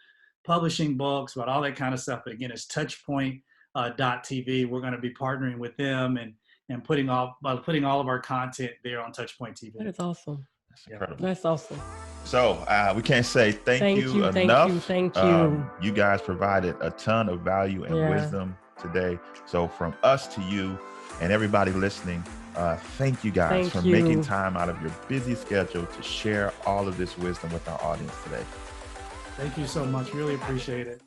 S3: publishing books, about all that kind of stuff. But again, it's touchpoint.tv. We're going to be partnering with them and putting all of our content there on Touchpoint TV.
S2: That is awesome.
S1: That's incredible.
S2: That's awesome.
S1: So we can't say thank you enough.
S2: Thank you.
S1: You guys provided a ton of value and wisdom today. So from us to you and everybody listening, thank you guys for making time out of your busy schedule to share all of this wisdom with our audience today.
S3: Thank you so much. Really appreciate it.